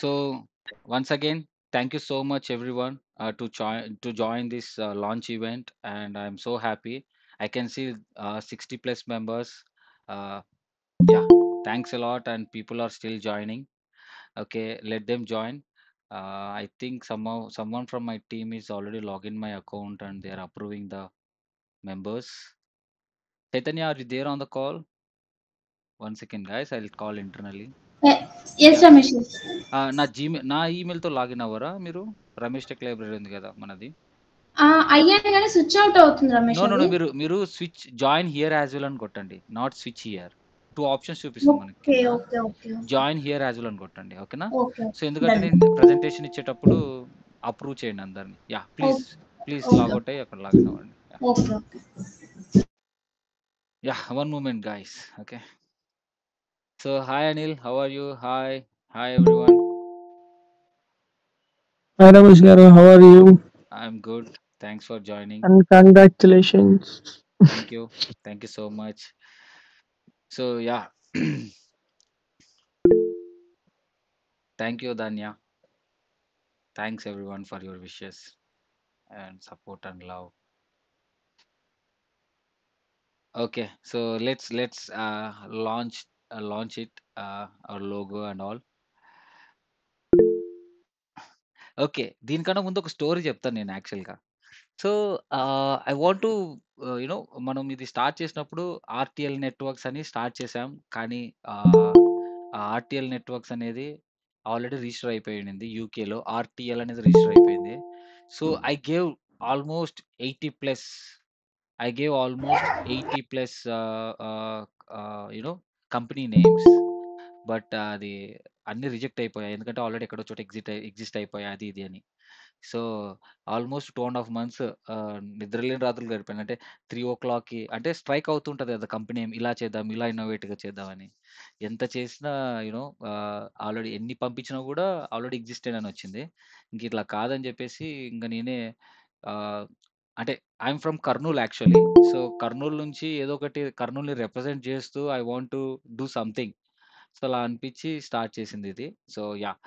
So once again, thank you so much everyone to join this launch event, and I'm so happy. I can see 60 plus members. Uh, yeah, thanks a lot, and people are still joining. Okay, let them join. I think someone from my team is already logged in my account and they are approving the members. Chaitanya, are you there on the call? One second, guys. I'll call internally. Yes, Yeah. Ramesh. Yes. నా ఈమెయిల్‌తో login అవ్వరా మీరు? Ramesh tech library ఉంది గదా! మనది. అయ్యాను కానీ switch out అవుతుంది no. Ramesh no. అది. No. మీరు switch join here as well అని కొట్టండి. Not switch here. 2 ఆప్షన్స్ చూపిస్తుంది మనకి ఓకే కింద. Okay okay okay join here as well అని కొట్టండి. ఓకేనా? ఓకే సో, ఎందుకంటే డన్. నేను ప్రెజెంటేషన్ ఇచ్చేటప్పుడు అప్రూవ్ చేయండి అందరిని. Yeah! Please, please okay logout అయ్యి అక్కడ లాగిన్ అవ్వండి. Yeah! Okay okay. Yeah! One moment guys. Okay. So, hi Anil. How are you? Hi. Hi everyone. Hi Ramesh Garu, how are you? I'm good. Thanks for joining. And congratulations. Thank you. Thank you so much. So, yeah! Thank you Dhanya. Thanks everyone for your wishes and support and love. Okay, so let's launch it, our logo and all. Okay. దీనికన్నా ముందు ఒక story చెప్తాను నేను యాక్చువల్‌గా. So, I want to మనం ఇది start చేసినప్పుడు ఆర్‌టిఎల్ networks అని స్టార్ట్ చేసాం. కానీ ఆ ఆర్‌టిఎల్ నెట్వర్క్స్ అనేది ఆల్రెడీ రిజిస్టర్ అయిపోయి ఉండింది యూకేలో. ఆర్‌టిఎల్ అనేది రిజిస్టర్ అయిపోయింది. So, I gave almost 80 plus I gave almost 80 plus company names. But అది అన్నీ రిజెక్ట్ అయిపోయాయి. ఎందుకంటే ఆల్రెడీ ఎక్కడో చోట ఎగ్జిస్ట్ అయిపోయాయి అది ఇది అని. సో, ఆల్మోస్ట్ 2 ½ మంత్స్ నిద్రలేని రాత్రులు గడిపాను. అంటే 3:00కి అంటే స్ట్రైక్ అవుతుంటది కదా! కంపెనీ నేమ్ ఇలా చేద్దాం, ఇలా ఇన్నోవేటివ్‌గా చేద్దామని. ఎంత చేసినా ఆల్రెడీ ఎన్ని పంపించినా గూడా ఆల్రెడీ ఎగ్జిస్టెడ్ అని వచ్చింది. ఇంక ఇట్లా కాదని చెప్పేసి ఇంక నేనే ఆహ్, అంటే I'm from Kurnool actually. So, Kurnool నుంచి ఏదో ఒకటి కర్నూల్‌ని రిప్రజెంట్ చేస్తూ I want to do something. So, అలా అనిపించి స్టార్ట్ చేసిందిది. So, yeah!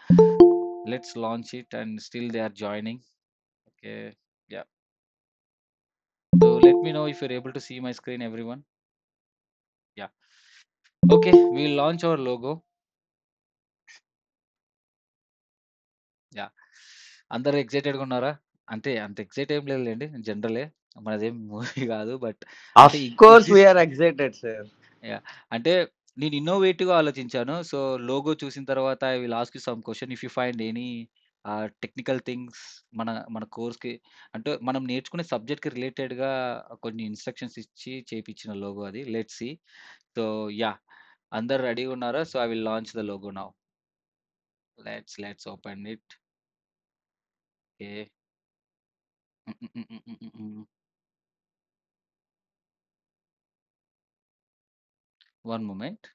Let's launch it and still they are joining. Okay. Yeah! So, let me know if you are able to see my screen everyone. Yeah! Okay. We'll launch our logo. Yeah! అందరూ ఎక్సైటెడ్‌గా ఉన్నారా? అంటే అంత excite ఏం లేదులెండి. జనరలే. మనదేం movie కాదు. బట్ అంటే Of course, we are excited, sir. Yeah! అంటే నేను ఇన్నోవేటివ్‌గా ఆలోచించాను. సో, లోగో చూసిన తర్వాత I will ask you some question if you find any technical things మన మన కోర్స్‌కి అంటే మనం నేర్చుకునే సబ్జెక్ట్‌కి రిలేటెడ్‌గా కొన్ని ఇన్‌స్ట్రక్షన్స్ ఇచ్చి చేపిచ్చిన లోగో అది. Let's see. So, yeah! అందరూ రెడీగా ఉన్నారా? So, I will launch the logo now. Let's open it. Okay. Hmm. Hmm. Hmm. Hmm. Hmm. Hmm. One moment.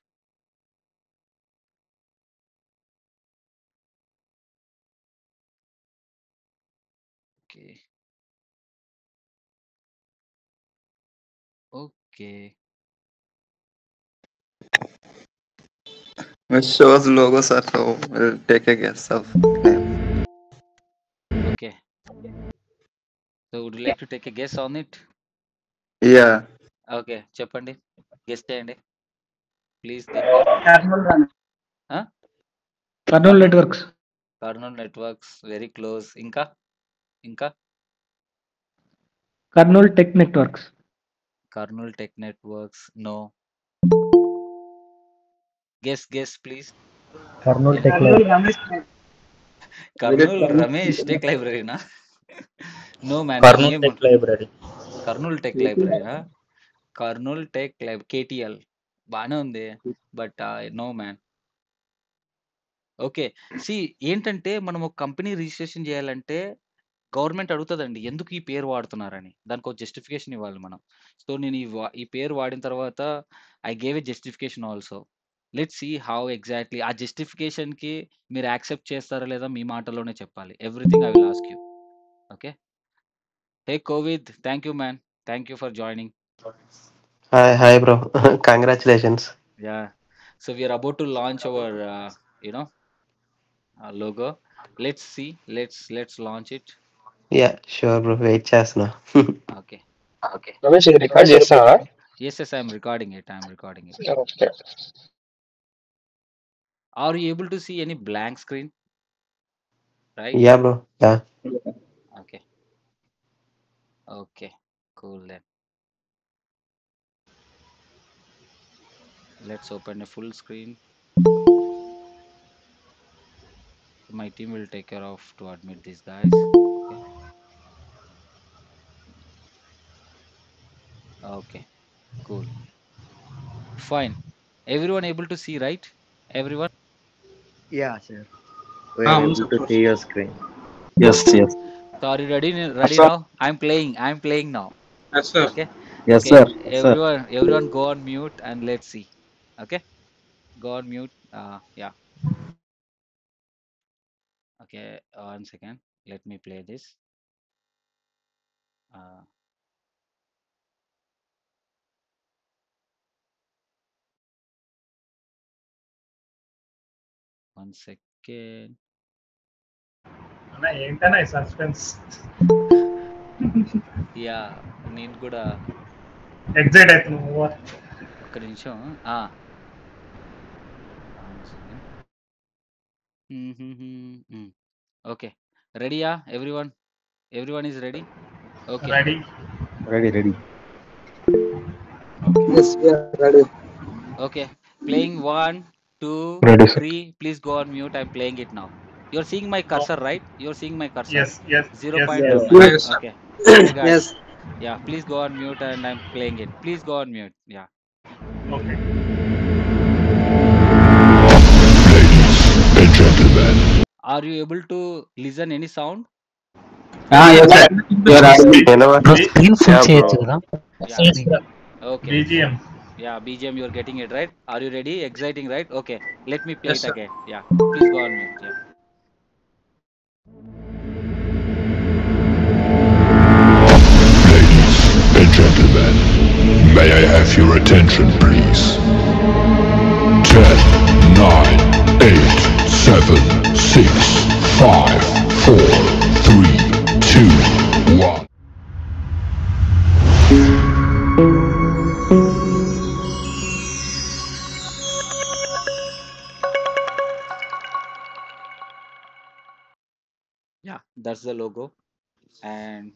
Okay. Okay. Which shows logo, sir. So we'll take a guess of name. Okay. So, would you like to take a guess on it? Yeah. Okay. చెప్పండి. Guess చేయండి. Please think. Ah! Kernel Kurnool Networks. Kurnool networks very close. ఇంకా? ఇంకా? Kernel Tech Networks. Kurnool tech networks. No. Guess please. Kernel N Tech Library. Kurnool Ramesh tech లైబ్రరీనా? No man. Kernel ఏం Tech Library. Kurnool tech లైబ్రరీయా? Kurnool tech KTL బానే ఉంది. But no man. Okay. See ఏంటంటే మనం ఒక కంపెనీ రిజిస్ట్రేషన్ చేయాలంటే గవర్నమెంట్ అడుగుతదండి. ఎందుకు ఈ పేరు వాడుతున్నారని. దానికో జస్టిఫికేషన్ ఇవ్వాలి మనం. సో, నేను ఈ పేరు వాడిన తర్వాత I gave a justification also. Let's see how exactly ఆ జస్టిఫికేషన్‌కి మీరు యాక్సెప్ట్ చేస్తారా లేదా మీ మాటల్లోనే చెప్పాలి. Everything I will ask you. Okay. Hey Kovid, thank you man. Thank you for joining. Hi, bro. Congratulations. Yeah! So, we are about to launch our you know logo. Let's see. Let's launch it. Yeah, sure, bro. Wait చేస్తున్నా. Okay. Ramesh ఇది record చేస్తావా? Yes, I'm recording it. Okay. Are you able to see any blank screen? Right? Yeah, bro. Yeah. Okay. Okay. Cool then. Let's open a full screen. My team will take care of to admit these guys. Okay. Okay. Cool. Fine. Everyone able to see, right? Everyone? Yeah, sure. We are able to see your screen. Yes. So are you ready? Ready sir. now? I'm playing now. Yes, sir. Okay. Yes, Okay. sir. Everyone go on mute and let's see. Okay. Go on mute. Yeah. Okay. 1 second. Let me play this. Uh, 1 second. అన్న ఏంటన్నా ఈ suspense? Yeah. నేను కూడా excite అవుతున్నావు. ఒక్క నిమిషం. One second. Okay. Ready? Yeah. Everyone is ready. Okay. Ready. Ready. Okay. Yes, we are ready. Okay. Playing 1, 2, Ready, sir. 3. Please go on mute. I'm playing it now. You're seeing my cursor, right? You're seeing my cursor. Yes, yes, 0.2. yes. Okay. Okay, guys. Yes. Yeah. Please go on mute and I'm playing it. Please go on mute. Yeah. Okay. Are you able to listen any sound? Yes, sir. You are audible. Bro, screen full Yeah, చేయొచ్చు bro. కదా? Yeah. Okay. BGM. Yeah, BGM, you're getting it right. Are you ready? Exciting, right? Okay. Let me play Yes, it sir. again. Yeah. Please go on mute. Yeah. and gentlemen, may I have your attention, please? 10, 9, 8, 7, 6, 5, 4, 3, 2, 1. Yeah, that's the logo. And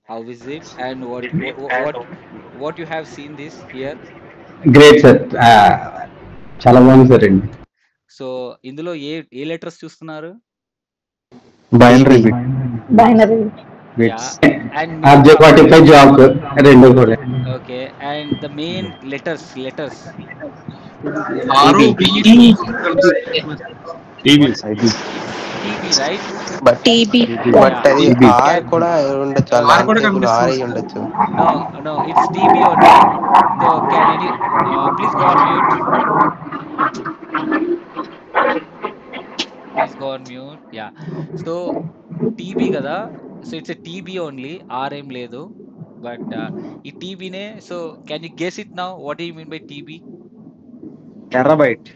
how is it? And what you have seen this here? Great, sir. చాలా బాగుంది sir అండి. So ఇందులో ఏ letters చూస్తున్నారు? Binary binary. Bits And RJ45 Jack రెండు కూడా. okay, and the main letters. TV It's TB, right? But TB. అది Yeah. R కూడా ఉండొచ్చు. లాంగ్ టేబుల్ R అయి ఉండొచ్చు. No, it's TB only. So can any please go on mute. Please go on mute. Yeah. So TB కదా. So it's a TB only. R ఏం లేదు. But ఈ TB నే. So can you guess it now? What do you mean by TB? Terabyte.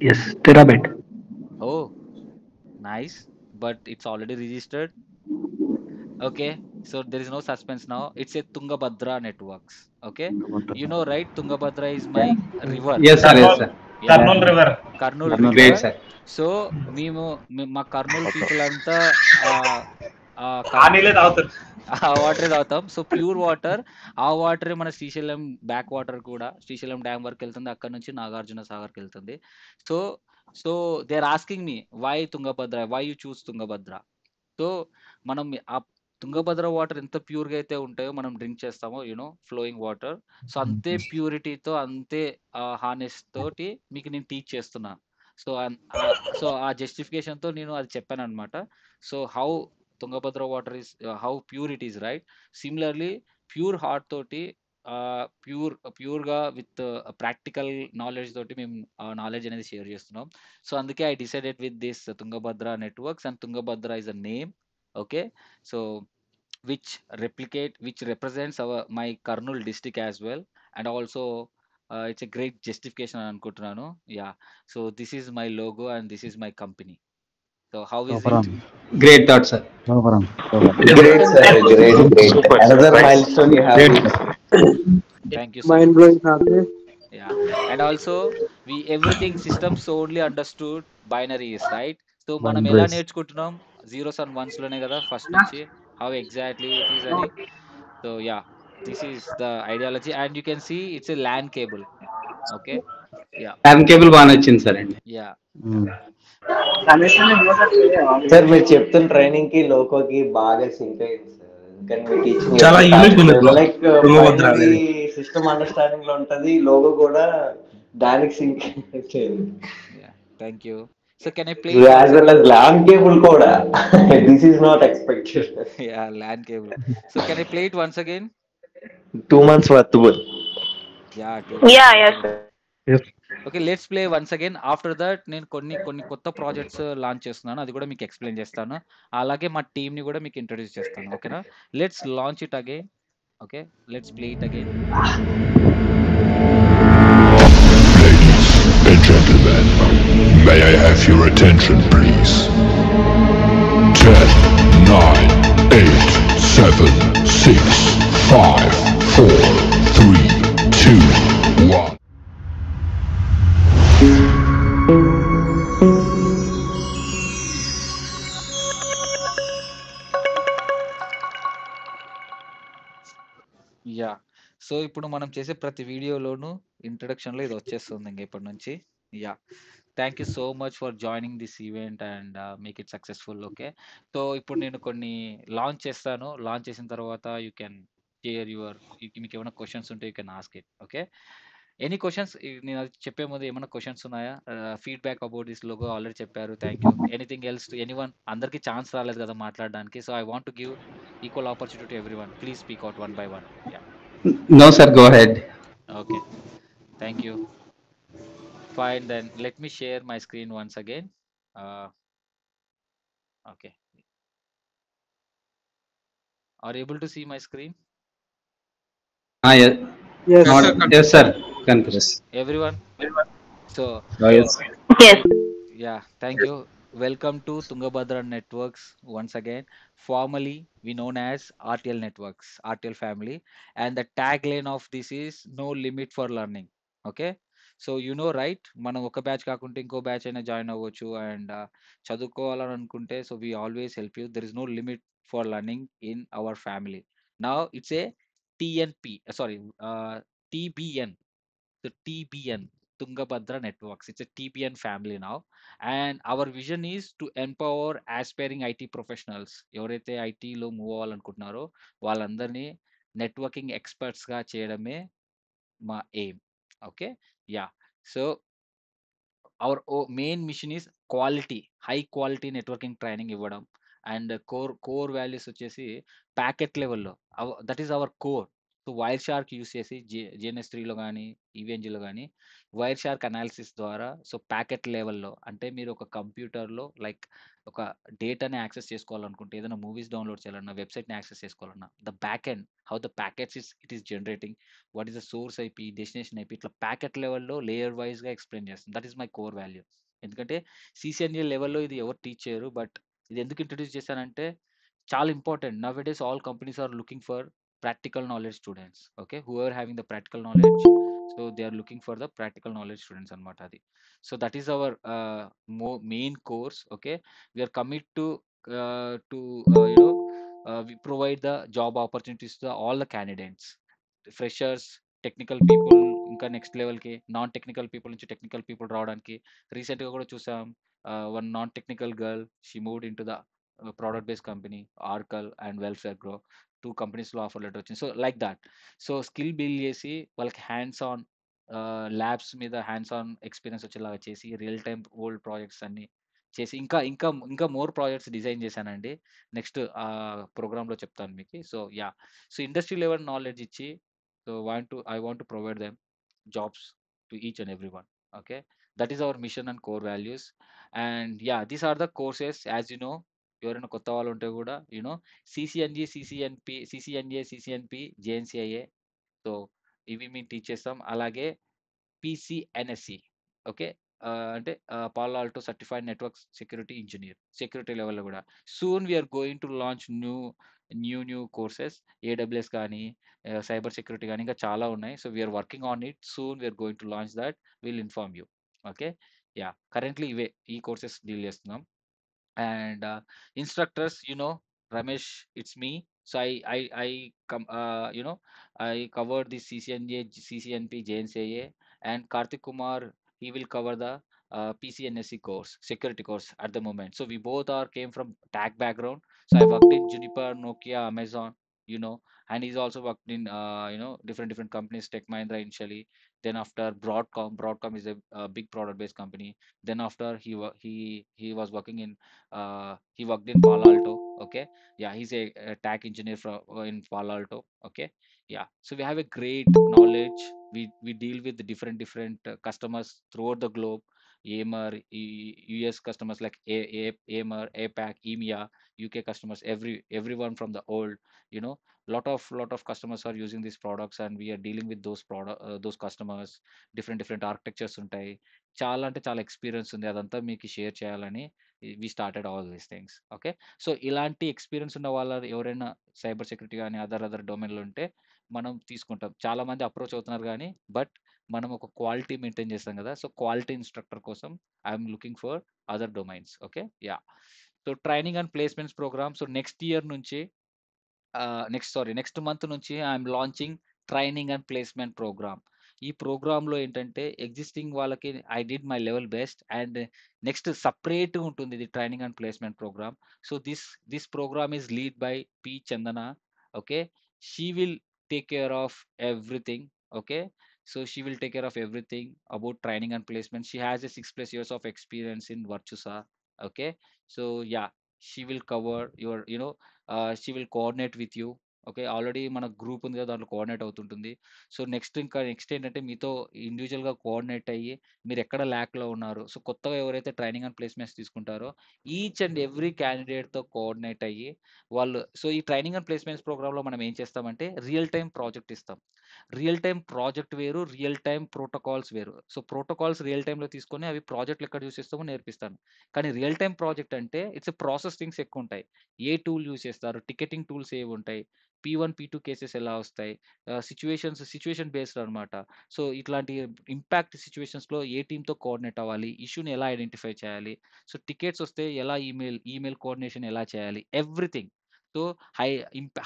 Yes, terabyte. Oh, nice. But it's already registered. Okay. So there is no suspense now. It's a Tungabhadra networks. Okay. You know, right? Tungabhadra is my river. Yes sir yes sir. Yeah. Kurnool river. Karnool great river. Sir. So మా Kurnool people అంతా ఆ నీళ్ళే తాగుతారు. ఆ water తాగుతాం. So pure water. ఆ water మన Srisailam back water కూడా శ్రీశైలం డ్యామ్ వరకు వెళ్తుంది. అక్కడ నుంచి నాగార్జున సాగర్కి వెళ్తుంది. So so they are asking me why Tungabhadra, why you choose Tungabhadra. So మనం ఆ తుంగభద్ర వాటర్ ఎంత ప్యూర్గా అయితే ఉంటాయో మనం డ్రింక్ చేస్తామో ఫ్లోయింగ్ వాటర్. సో అంతే ప్యూరిటీతో అంతే హానెస్ తోటి మీకు నేను టీచ్ చేస్తున్నా. సో సో ఆ జస్టిఫికేషన్తో నేను అది చెప్పాను అనమాట. So how Tungabhadra water is how pure it is, right? Similarly pure heart తోటి ప్యూర్గా విత్ ప్రాక్టికల్ నాలెడ్జ్ తోటి మేము నాలెడ్జ్ అనేది షేర్ చేస్తున్నాం. సో అందుకే I decided with this Tungabhadra networks. And Tungabhadra is a name. Okay, so which represents my Kurnool district as well, and also it's a great justification అనుకుంటున్నాను. Yeah, so this is my logo and this is my company. So how is Sooper it? Great thought, sir. Sooper Great, sir. Great. Super, Another nice. milestone you have Great. reached. Thank you so Mind much. blowing, Karthik. Yeah. And also everything systems only understood binaries, right? So మనం ఎలా Boundaries. నేర్చుకుంటున్నాం zeros and once లోనే కదా first నుంచి how exactly it is అని. So yeah, this is the ideology and you can see it's a LAN cable. Okay. Yeah. హ్యామ్ cable బాగా నచ్చింది సార్ అండి. Yeah. సార్ మీరు చెప్తున్న ట్రైనింగ్ కి లోకోకి బాగా సింక్ అయింది సార్. ఎందుకంటే మీ టీచింగ్ చాలా unique ఉంది bro. లైక్ తుంగభద్ర అనేది. సిస్టమ్ అండర్స్టాండింగ్ లో ఉంటది, లోగో కూడా దానికి సింక్ అయింది. Yeah. Thank you. So can I play it as once well again? as LAN cable కూడా this is not expected. Yeah, LAN cable. So can I play it once again? 2 months worthable. Yeah, 2 Yeah, months. yes, sir. Okay let's play once again. After that నేను కొన్ని కొత్త projects launch చేస్తున్నాను, అది కూడా మీకు explain చేస్తాను. అలాగే మా టీమ్ ని కూడా మీకు ఇంట్రొడ్యూస్ చేస్తాను. ఓకేనా? Let's launch it again. Okay, let's play it again. Ladies and gentlemen, may I have your attention, please? 10, 9, 8, 7, 6, 5, 4, 3, 2, 1. Yeah. So ఇప్పుడు మనం చేసే ప్రతి వీడియోలోనూ ఇంట్రడక్షన్ లో ఇది వచ్చేస్తుంది ఇంక ఇప్పటి నుంచి. Yeah. Thank you so much for joining this event and make it successful. Okay, so ఇప్పుడు నేను కొన్ని లాంచ్ చేస్తాను. లాంచ్ చేసిన తర్వాత యూ కెన్ షేర్ యువర్, మీకు ఏమైనా క్వశ్చన్స్ ఉంటే you can ask it. Okay, any questions? నేను అది చెప్పే ముందు ఏమైనా క్వశ్చన్స్ ఉన్నాయా? Feedback about this logo already చెప్పారు, thank you. Anything else to anyone? అందరికీ ఛాన్స్ రాలేదు కదా మాట్లాడడానికి, so I want to give equal opportunity to everyone. Please speak out one by one. Yeah. No, sir. Go ahead. Okay, thank you. Fine, then let me share my screen once again. Okay, are you able to see my screen, Yes. Yes. Yes, sir. Confess. everyone? So Oh, yes. Yes. yeah, thank you. Welcome to Tungabhadra Networks once again. Formerly we known as RTL Networks, RTL family, and the tagline of this is no limit for learning. Okay, so you know right, మనం ఒక batch కాకుంటే ఇంకో batch అయినా join అవ్వచ్చు and చదువుకోవాలని అనుకుంటే. So we always help you. There is no limit for learning in our family. Now it's a TNP, sorry, TBN. So TBN, Tungabhadra Networks. It's a TBN family now, and our vision is to empower aspiring IT professionals. ఎవరైతే ఐటీలో move అవ్వాలనుకుంటున్నారో వాళ్ళందరినీ networking experts గా చేయడమే మా aim. Okay, ya. So our main mission is quality, high quality networking training ఇవ్వడం. And core values వచ్చేసి packet లెవెల్లో, that is our core. So Wireshark use చేసి జిఎన్ఎస్3లో కానీ ఈవీఎన్జిలో కానీ వైర్ షార్క్ అనాలిసిస్ ద్వారా, సో ప్యాకెట్ లెవెల్లో అంటే మీరు ఒక కంప్యూటర్లో లైక్ ఒక డేటాని యాక్సెస్ చేసుకోవాలనుకుంటే, ఏదైనా మూవీస్ డౌన్లోడ్ చేయాలన్నా, వెబ్సైట్ని యాక్సెస్ చేసుకోవాలన్నా, the back end how the packets it is generating, what is the source IP, destination IP, ఇట్లా ప్యాకెట్ లెవెల్లో లేయర్ వైజ్గా ఎక్స్ప్లెయిన్ చేస్తుంది. That is my core value. ఎందుకంటే సిసిఎన్ఏ లెవెల్లో ఇది ఎవరు టీచ్ చేయరు, బట్ ఇది ఎందుకు ఇంట్రడ్యూస్ చేశానంటే చాలా important. Now it is all companies are looking for practical knowledge students. Okay, who are having the practical knowledge, so they are looking for the practical knowledge students అనమాట అది. So that is our main course. Okay, we are commit to we provide the job opportunities to all the candidates, freshers, technical people, ఇంకా next లెవెల్కి non technical people నుంచి technical people రావడానికి. రీసెంట్గా కూడా చూసాం, one non technical girl, she moved in to the product based company Oracle and welfare grow. 2 కంపెనీస్లో offer letter వచ్చింది. So like that. So skill build చేసి వాళ్ళకి హ్యాండ్స్ ఆన్ ల్యాబ్స్ మీద హ్యాండ్స్ ఆన్ ఎక్స్పీరియన్స్ వచ్చేలాగా చేసి, రియల్ టైమ్ ఓల్డ్ ప్రాజెక్ట్స్ అన్ని చేసి, ఇంకా ఇంకా ఇంకా మోర్ ప్రాజెక్ట్స్ డిజైన్ చేశానండి. నెక్స్ట్ ప్రోగ్రామ్లో చెప్తాను మీకు. So yeah, so industry level knowledge ఇచ్చి, so I want to provide them jobs to each and everyone. Okay, that is our mission and core values. And yeah, these are the courses. As you know, ఎవరైనా కొత్త వాళ్ళు ఉంటే కూడా సిసిఎన్జి, CCNA, జేఎన్సిఐఏ, so ఇవి మేము teach చేస్తాం. అలాగే PCNSC, okay, అంటే Palo Alto certified network security engineer, security లెవెల్‌లో గూడా. Soon we are going to launch new courses AWS కానీ, సైబర్ సెక్యూరిటీ గానీ ఇంకా చాలా ఉన్నాయి. So, we are working on it. Soon we are going to launch that. Will inform you. Okay. Yeah! Currently ఈ courses deal చేస్తున్నాం. And instructors, Ramesh, it's me. So I come, I covered the CCNA, CCNP, JNCA, and Karthik Kumar, he will cover the PCNSC course, security course at the moment. So we both came from tech background. So I worked in Juniper, Nokia, Amazon, and he's also worked in different companies, Tech Mahindra initially. Then after Broadcom is a big product based company. Then after he was working in he worked in Palo Alto. Okay. Yeah, he's a tech engineer in Palo Alto. Okay. Yeah, so we have a great knowledge. We deal with the different customers throughout the globe. AMR, US customers like AMR, APAC, EMEA, UK customers, everyone from the old, lot of customers are using these products, and we are dealing with those customers. Different architectures ఉంటాయి. చాలా అంటే చాలా experience ఉంది. అదంతా మీకు share చేయాలని we started all these things. Okay. So, ఇలాంటి experience ఉన్న వాళ్ళు ఎవరైనా సైబర్ సెక్యూరిటీ గాని, అదర్ డొమైన్‌లో ఉంటే మనం తీసుకుంటాం. చాలా మంది అప్రోచ్ అవుతున్నారు గానీ, బట్ మనం ఒక క్వాలిటీ మెయింటైన్ చేస్తాం గదా! సో, క్వాలిటీ ఇన్‌స్ట్రక్టర్ కోసం I am looking for other domains. Okay. Yeah! So, training and placements program. So, next month నుంచి I'm launching training and placement program. ఈ ప్రోగ్రామ్‌లో ఏంటంటే ఎగ్జిస్టింగ్ వాళ్ళకి I did my level best, and next సెపరేట్‌గా ఉంటుంది ఇది training and placement program. So, this program is lead by P. Chandana. Okay. She will take care of everything. Okay. So, she will take care of everything about training and placement. She has a 6+ years of experience in Virtusa. Okay. So, yeah, she will cover your, she will coordinate with you. Okay. Already మన group ఉంది కదా! దాంట్లో coordinate అవుతుంటుంది. So, next ఏంటంటే మీతో ఇండివిడ్యువల్‌గా coordinate అయ్యి మీరెక్కడ ల్యాక్‌లో ఉన్నారు. సో, కొత్తగా ఎవరైతే ట్రైనింగ్ అండ్ ప్లేస్‌మెంట్స్ తీసుకుంటారో ఈచ్ అండ్ ఎవ్రీ క్యాండిడేట్‌తో కోఆర్డినేట్ అయ్యి సో, ఈ ట్రైనింగ్ అండ్ ప్లేస్‌మెంట్స్ ప్రోగ్రామ్‌లో మనం ఏం చేస్తామంటే రియల్ టైమ్ ప్రాజెక్ట్ ఇస్తాం. రియల్ టైమ్ ప్రాజెక్ట్ వేరు, రియల్ టైమ్ ప్రోటోకాల్స్ వేరు. సో, ప్రోటోకాల్స్ రియల్ టైమ్‌లో తీసుకొని అవి ప్రాజెక్ట్‌లో ఎక్కడ యూజ్ చేస్తామో నేర్పిస్తాను. కానీ రియల్ టైమ్ ప్రాజెక్ట్ అంటే ఇట్స్ ప్రాసెస్ థింగ్స్ ఎక్కువుంటాయి. ఏ టూల్ యూజ్ చేస్తారు? టికెటింగ్ టూల్స్ ఏవుంటాయి? P1, P2 కేసెస్ ఎలా వస్తాయి? సిట్యుయేషన్ బేస్డ్ అనమాట. సో, ఇట్లాంటి ఇంపాక్ట్ సిట్యుయేషన్స్‌లో ఏ టీమ్‌తో కోఆర్డినేట్ అవ్వాలి? ఇష్యూని ఎలా ఐడెంటిఫై చేయాలి? సో, టికెట్స్ వస్తే ఎలా ఈమెయిల్ కోఆర్డినేషన్ ఎలా చేయాలి? Everything. So,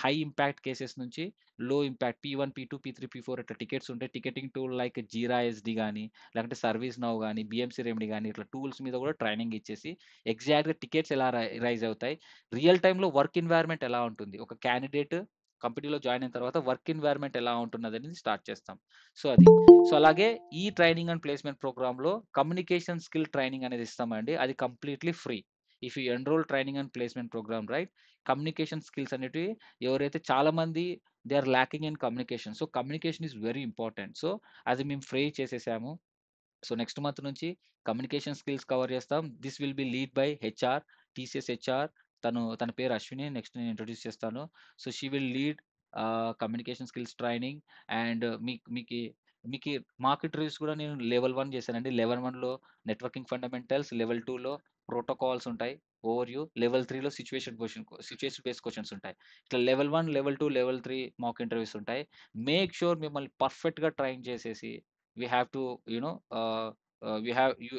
high impact cases నుంచి లో impact P1, P2, P3, P4 ఇట్లా టికెట్స్ ఉంటాయి. టికెటింగ్ టూల్ లైక్ జీరా ఎస్‌డి గాని, లేకపోతే సర్వీస్ నౌ గాని, బీఎంసీ రెమెడీ గాని ఇట్లా టూల్స్ మీద కూడా ట్రైనింగ్ ఇచ్చేసి ఎగ్జాక్ట్‌గా టికెట్స్ ఎలా రైజ్ అవుతాయి? రియల్ టైమ్‌లో వర్క్ ఎన్వైర్న్‌మెంట్ ఎలా ఉంటుంది? ఒక క్యాండిడేట్ కంపెనీలో జాయిన్ అయిన తర్వాత వర్క్ ఎన్వైర్న్‌మెంట్ ఎలా ఉంటున్నదనేది స్టార్ట్ చేస్తాం. సో, అది. సో, అలాగే ఈ ట్రైనింగ్ అండ్ ప్లేస్మెంట్ ప్రోగ్రామ్‌లో కమ్యూనికేషన్ స్కిల్ ట్రైనింగ్ అనేది ఇస్తామండి. అది completely free. If you enrol training and placement programme right, communication skills అనేటివి ఎవరైతే చాలా మంది they are lacking in communication. So, communication is very important. So, అది మేము ఫ్రీ చేసేసాము. సో, నెక్స్ట్ మంత్ నుంచి కమ్యూనికేషన్ స్కిల్స్ కవర్ చేస్తాం. This will be lead by HR, TCS HR. తన పేరు అశ్విని. నెక్స్ట్ నేను ఇంట్రొడ్యూస్ చేస్తాను. So, she will lead communication skills training. And మీకి మాక్ ఇంటర్వ్యూస్ కూడా నేను లెవెల్ 1 చేశానండి. లెవెల్ 1లో నెట్వర్కింగ్ ఫండమెంటల్స్, లెవెల్ 2లో ప్రోటోకాల్స్ ఉంటాయి. ఓవర్‌వ్యూ. లెవెల్ 3లో సిట్యుయేషన్ బేస్డ్ క్వెషన్స్ ఉంటాయి. ఇట్లా level 1, level 2, level 3 mock interviews ఉంటాయి. మేక్ ష్యూర్ మిమ్మల్ని పర్ఫెక్ట్‌గా ట్రైన్ చేసేసి we have to you know we have you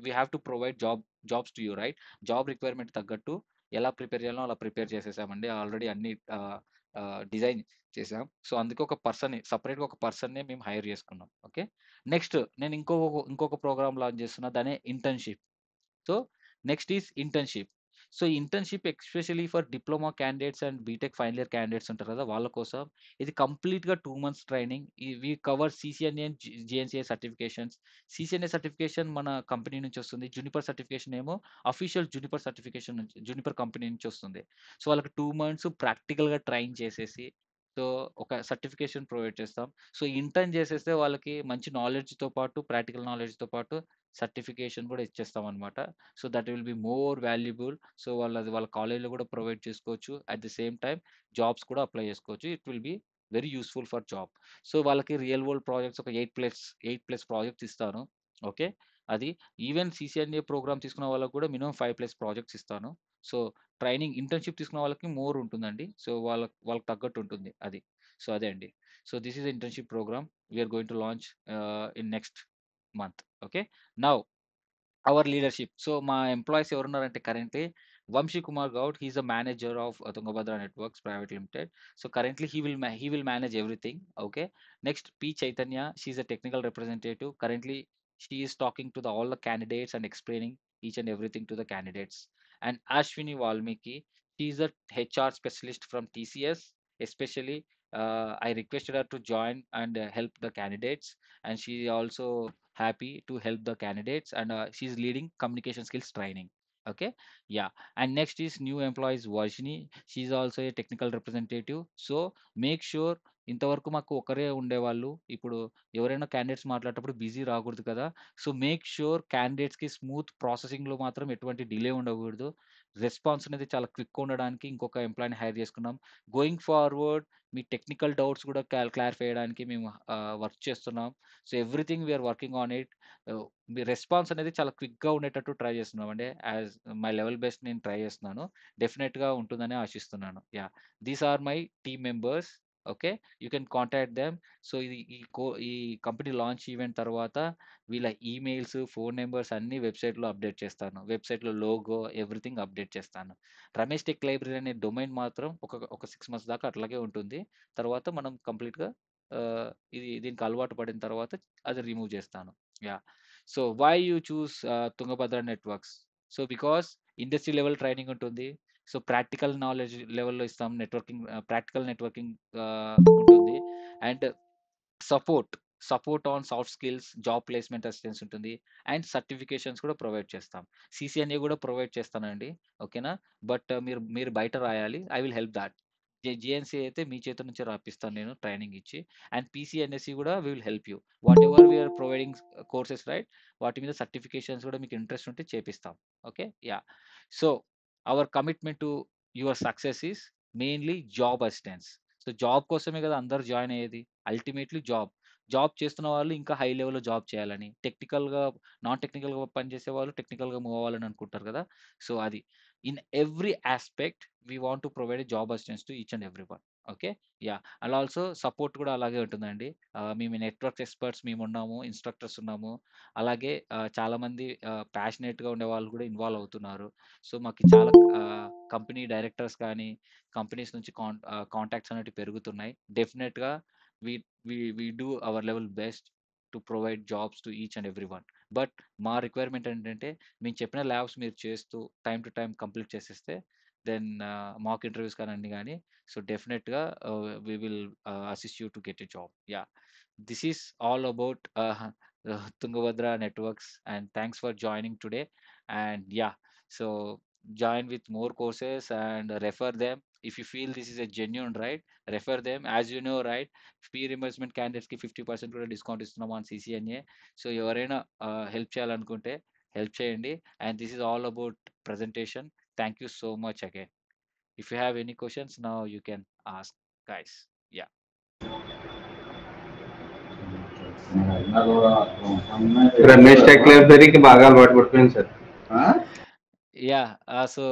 we have to provide jobs to you, right? Job requirement తగ్గట్టు ఎలా prepare చేయాలో అలా ప్రిపేర్ చేసేసామండి. ఆల్రెడీ అన్ని డిజైన్ చేసాం. సో, అందుకే సెపరేట్‌గా ఒక పర్సన్‌నే మేము హైర్ చేసుకున్నాం. ఓకే. నెక్స్ట్ నేను ఇంకొక ప్రోగ్రామ్ లాంచ్ చేస్తున్నా. దాన్నే internship. So, next is internship. So, internship especially for diploma candidates and BTech final year candidates ఉంటారు కదా! వాళ్ళ కోసం ఇది కంప్లీట్‌గా 2 months training. We cover CCNA and JNCA certifications. CCNA certification మన కంపెనీ నుంచి వస్తుంది. జునిపర్ సర్టిఫికేషన్ ఏమో అఫీషియల్ జునిపర్ సర్టిఫికేషన్ నుంచి, జునిపర్ కంపెనీ నుంచి వస్తుంది. సో, వాళ్ళకి 2 మంత్స్ ప్రాక్టికల్‌గా ట్రైన్ చేసేసి సో, ఒక సర్టిఫికేషన్ ప్రొవైడ్ చేస్తాం. సో, ఇంటర్న్ చేసేస్తే వాళ్ళకి మంచి నాలెడ్జ్‌తో పాటు, ప్రాక్టికల్ నాలెడ్జ్‌తో పాటు సర్టిఫికేషన్ కూడా ఇచ్చేస్తామనమాట. So, that will be more valuable. So, వాళ్ళ కాలేజ్‌లో కూడా ప్రొవైడ్ చేసుకోవచ్చు. At the same time jobs కూడా అప్లై చేసుకోవచ్చు. It will be very useful for job. So, వాళ్ళకి రియల్ వరల్డ్ ప్రాజెక్ట్స్ ఒక 8+ ప్రాజెక్ట్స్ ఇస్తాను. ఓకే. అది. ఈవెన్ సీసీఎన్ఏ ప్రోగ్రామ్ తీసుకున్న వాళ్ళకి కూడా మినిమమ్ 5+ ప్రాజెక్ట్స్ ఇస్తాను. సో, ట్రైనింగ్ ఇంటర్న్‌షిప్ తీసుకున్న వాళ్ళకి మోర్ ఉంటుందండి. సో, వాళ్ళకి తగ్గట్టు ఉంటుంది అది. సో, అదే అండి. So, this is internship program we are going to launch in next month. Okay. Now our leadership. So, మా ఎంప్లాయీస్ ఎవరున్నారంటే currently Vamshi Kumar Goud, he is the manager of Tungabhadra networks private limited. So, currently he will manage everything. Okay. Next P. Chaitanya, she is a technical representative. Currently, she is talking to all the candidates and explaining each and everything to the candidates. And Ashwini Valmiki, she is a HR specialist from TCS. Especially, I requested her to join and help the candidates, and she also happy to help the candidates, and she's leading communication skills training. Okay. Yeah. And next is new employees Varshini. She's also a technical representative. So make sure ఇంతవరకు మాకు ఒకరే ఉండేవాళ్ళు. ఇప్పుడు ఎవరైనా candidates మాట్లాడేటప్పుడు busy రాకూడదు కదా! So, make sure క్యాండిడేట్స్‌కి స్మూత్ ప్రాసెసింగ్‌లో మాత్రం ఎటువంటి డిలే ఉండకూడదు. రెస్పాన్స్ అనేది చాలా క్విక్‌గా ఉండడానికి ఇంకొక ఎంప్లాయీని హైర్ చేసుకున్నాం. గోయింగ్ ఫార్వర్డ్ మీ టెక్నికల్ డౌట్స్ కూడా క్లారిఫై చేయడానికి మేము వర్క్ చేస్తున్నాం. So, everything we are working on it. మీ రెస్పాన్స్ అనేది చాలా క్విక్‌గా ఉండేటట్టు ట్రై చేస్తున్నామండి. యాజ్ మై లెవెల్ బెస్ట్ నేను ట్రై చేస్తున్నాను. డెఫినిట్‌గా ఉంటుందని ఆశిస్తున్నాను. Yeah! These are my team members. Okay. You can contact them. So, ఈ కంపెనీ లాంచ్ ఈవెంట్ తర్వాత వీళ్ళ ఈమెయిల్స్, ఫోన్ నంబర్స్ అన్నీ వెబ్‌సైట్‌లో అప్డేట్ చేస్తాను. వెబ్‌సైట్‌లో లోగో ఎవ్రీథింగ్ అప్డేట్ చేస్తాను. రమేష్ టెక్ లైబ్రరీ అనే డొమైన్ మాత్రం ఒక 6 మంత్స్ దాకా అట్లాగే ఉంటుంది. తర్వాత మనం కంప్లీట్‌గా దీనికి అలవాటు పడిన తర్వాత అది రిమూవ్ చేస్తాను. Yeah! So, why you choose Tungabhadra networks? So, because industry level training ఉంటుంది. సో, ప్రాక్టికల్ నాలెడ్జ్ లెవెల్‌లో ఇస్తాం. ప్రాక్టికల్ నెట్వర్కింగ్ ఉంటుంది. And support on soft skills, job placement assistance ఉంటుంది. అండ్ సర్టిఫికేషన్స్ కూడా ప్రొవైడ్ చేస్తాం. సీసీఎన్ఏ కూడా ప్రొవైడ్ చేస్తానండి. ఓకేనా? బట్ మీరు మీరు బయట రాయాలి. I will help that. జీఎన్సీ అయితే మీ చేతుల నుంచే రాపిస్తాను నేను ట్రైనింగ్ ఇచ్చి. అండ్ పీసీఎన్ఎస్‌సి కూడా we will help you. Whatever we are providing courses right? వాటి మీద సర్టిఫికేషన్స్ కూడా మీకు ఇంట్రెస్ట్ ఉంటే చేపిస్తాం. Okay. Yeah! So, our commitment to your success is mainly job assistance. So, job కోసమే కదా అందరూ జాయిన్ అయ్యేది. అల్టిమేట్‌లీ జాబ్ చేస్తున్న వాళ్ళు ఇంకా హై లెవెల్‌లో జాబ్ చేయాలని. నాన్ టెక్నికల్‌గా పనిచేసే వాళ్ళు టెక్నికల్‌గా మూవ్ అవ్వాలని అనుకుంటారు కదా! సో, అది. In every aspect we want to provide a job assistance to each and everyone. Okay. Yeah! And also support కూడా అలాగే ఉంటుందండి. మేము నెట్వర్క్ ఎక్స్‌పర్ట్స్ మేమున్నాము. ఇన్‌స్ట్రక్టర్స్ ఉన్నాము. అలాగే చాలామంది ప్యాషనేట్‌గా ఉండేవాళ్ళు కూడా ఇన్వాల్వ్ అవుతున్నారు. సో, మాకు చాలా కంపెనీ డైరెక్టర్స్ కానీ, కంపెనీస్ నుంచి కాంటాక్ట్స్ అనేటివి పెరుగుతున్నాయి. డెఫినిట్‌గా we we do our level best to provide jobs to each and everyone. But మా రిక్వైర్మెంట్ ఏంటంటే మేము చెప్పిన ల్యాబ్స్ మీరు చేస్తూ టైమ్ టు టైమ్ కంప్లీట్ చేసేస్తే దెన్ మాక్ ఇంటర్వ్యూస్ కానీ అన్నీ గానీ సో, డెఫినిట్‌గా we will assist you to get a job. Yeah! This is all about Tungabhadra networks, and thanks for joining today. And yeah! So, join with more courses and refer them. If you feel this is a genuine right, refer them. As you know right, fee reimbursement క్యాండిడేట్స్‌కి 50% కూడా discount ఇస్తున్నాం on CCNA. So, ఎవరైనా help చేయాలనుకుంటే help చేయండి. And this is all about presentation. Thank you so much again. If you have any questions, now you can ask, guys. Yeah. Ramesh tech లైబ్రరీకి బాగా అలవాటు పడిపోయింది సార్. యాహ్! సో,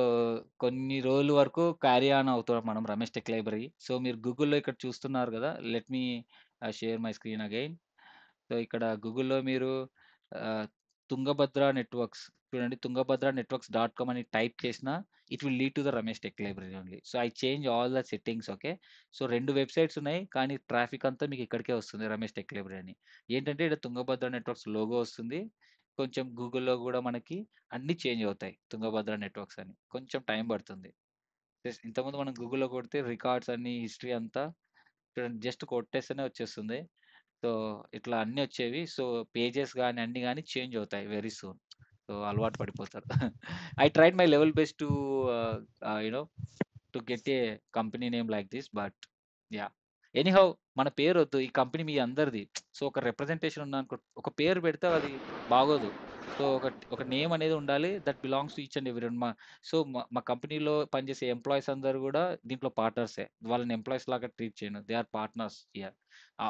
కొన్ని రోజుల వరకు క్యారీ ఆన్ అవుతాం మనం రమేష్ టెక్ లైబ్రరీ. సో, మీరు గూగుల్‌లో ఇక్కడ చూస్తున్నారు గదా! Let me share my screen again. So, ఇక్కడ గూగుల్‌లో మీరు తుంగభద్ర నెట్వర్క్స్ చూడండి. తుంగభద్ర నెట్వర్క్స్ .com అని టైప్ చేసినా it will lead to the Ramesh tech library only. So, I change all the settings. Okay. So, 2 websites ఉన్నాయి. కానీ ట్రాఫిక్ అంతా మీకు ఇక్కడికే వస్తుంది రమేష్ టెక్ లైబ్రరీ అని. ఏంటంటే ఇక్కడ తుంగభద్ర నెట్వర్క్స్ లోగో వస్తుంది. కొంచెం గూగుల్‌లో గూడా మనకి అన్నీ చేంజ్ అవుతాయి. తుంగభద్ర నెట్వర్క్స్ అని. కొంచెం టైం పడుతుంది. ఇంతకుముందు మనం గూగుల్‌లో కొడితే రికార్డ్స్ అన్నీ హిస్టరీ అంతా చూడండి జస్ట్ కొట్టేస్తేనే వచ్చేస్తుంది. సో, ఇట్లా అన్నీ వచ్చేవి. సో, పేజెస్ గాని అన్నీ గాని చేంజ్ అవుతాయి వెరీ సూన్. సో, అలవాటు పడిపోతారు. I tried my level best to you know to get a company name like this. But yeah! Anyhow మన పేరొద్దు. ఈ కంపెనీ మీ అందరిది. సో, ఒక రిప్రజెంటేషన్ ఉందనుకో, ఒక పేరు పెడితే అది బాగోదు. సో, ఒక నేమ్ అనేది ఉండాలి. That belongs to each and everyone. So, మా కంపెనీలో పనిచేసే ఎంప్లాయీస్ అందరూ గూడా దీంట్లో పార్ట్నర్సే. వాళ్ళని ఎంప్లాయీస్ లాగా ట్రీట్ చేయను. They are partners here.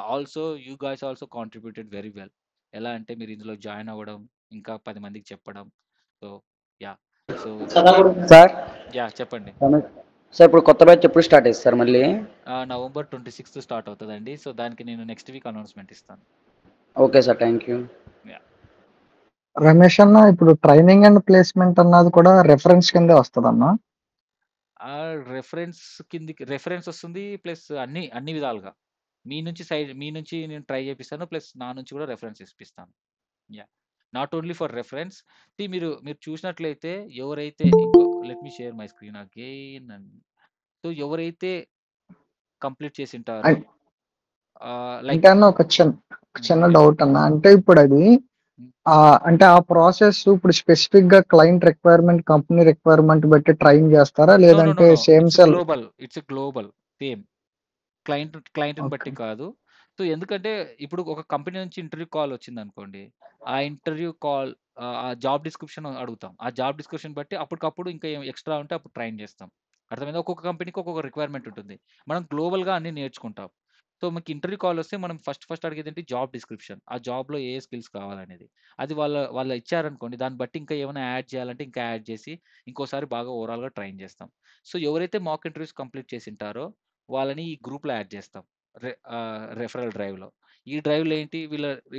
Also you guys also contributed very well. ఎలా అంటే మీరు ఇందులో జాయిన్ అవ్వడం, ఇంకా 10 మందికి చెప్పడం. So yeah! సో సార్ చెప్పండి. సార్ ఇప్పుడు కొత్త బ్యాచ్ ఎప్పుడు స్టార్ట్ అయ్యింది సార్ మళ్ళీ? నవంబర్ 26 స్టార్ట్ అవుతదండి. సో దానికి నేను నెక్స్ట్ వీక్ అనౌన్స్‌మెంట్ ఇస్తాను. Okay sir. Thank you. Yeah! Ramesh అన్న, ఇప్పుడు ట్రైనింగ్ అండ్ ప్లేస్మెంట్ అన్నది కూడా రెఫరెన్స్ కిందే వస్తదన్నా? రెఫరెన్స్ వస్తుంది. ప్లస్ అన్ని విధాలుగా. మీ నుంచి నేను ట్రై చేపిస్తాను. ప్లస్ నా నుంచి కూడా రెఫరెన్స్ ఇప్పిస్తాను. Yeah! Not only for reference. మీరు చూసినట్లయితే ఎవరైతే let me share my screen again. So ఎవరైతే కంప్లీట్ చేసింటారో లైక్ అంటే అన్న, ఒక చిన్న డౌట్ అన్న. అంటే ఇప్పుడు అది అంటే ఆ ప్రాసెస్ ఇప్పుడు స్పెసిఫిక్ గా క్లయింట్ రిక్వైర్మెంట్, కంపెనీ రిక్వైర్మెంట్ బట్టి ట్రైన్ చేస్తారా, లేదంటే same cell? It's global same క్లయింట్ని బట్టి కాదు. సో ఎందుకంటే ఇప్పుడు ఒక కంపెనీ నుంచి ఇంటర్వ్యూ కాల్ వచ్చింది అనుకోండి, ఆ ఇంటర్వ్యూ కాల్ ఆ జాబ్ డిస్క్రిప్షన్ అడుగుతాం. ఆ జాబ్ డిస్క్రిప్షన్ బట్టి అప్పటికప్పుడు ఇంకా ఎక్స్ట్రా ఉంటే అప్పుడు ట్రైన్ చేస్తాం. అర్థమైందా? ఒక్కొక్క కంపెనీకి ఒక్కొక్క రిక్వైర్మెంట్ ఉంటుంది. మనం గ్లోబల్గా అన్ని నేర్చుకుంటాం. సో మీకు ఇంటర్వ్యూ కాల్ వస్తే మనం ఫస్ట్ అడిగేది ఏంటి? Job description. ఆ జాబ్లో ఏ స్కిల్స్ కావాలనేది. అది వాళ్ళు ఇచ్చారనుకోండి, దాన్ని బట్టి ఇంకా ఏమైనా యాడ్ చేయాలంటే ఇంకా యాడ్ చేసి ఇంకోసారి బాగా ఓవరాల్గా ట్రైన్ చేస్తాం. సో ఎవరైతే మాక్ ఇంటర్వ్యూస్ కంప్లీట్ చేసింటారో వాళ్ళని ఈ గ్రూప్లో యాడ్ చేస్తాం. రెఫరల్ డ్రైవ్లో. ఈ డ్రైవ్లో ఏంటి,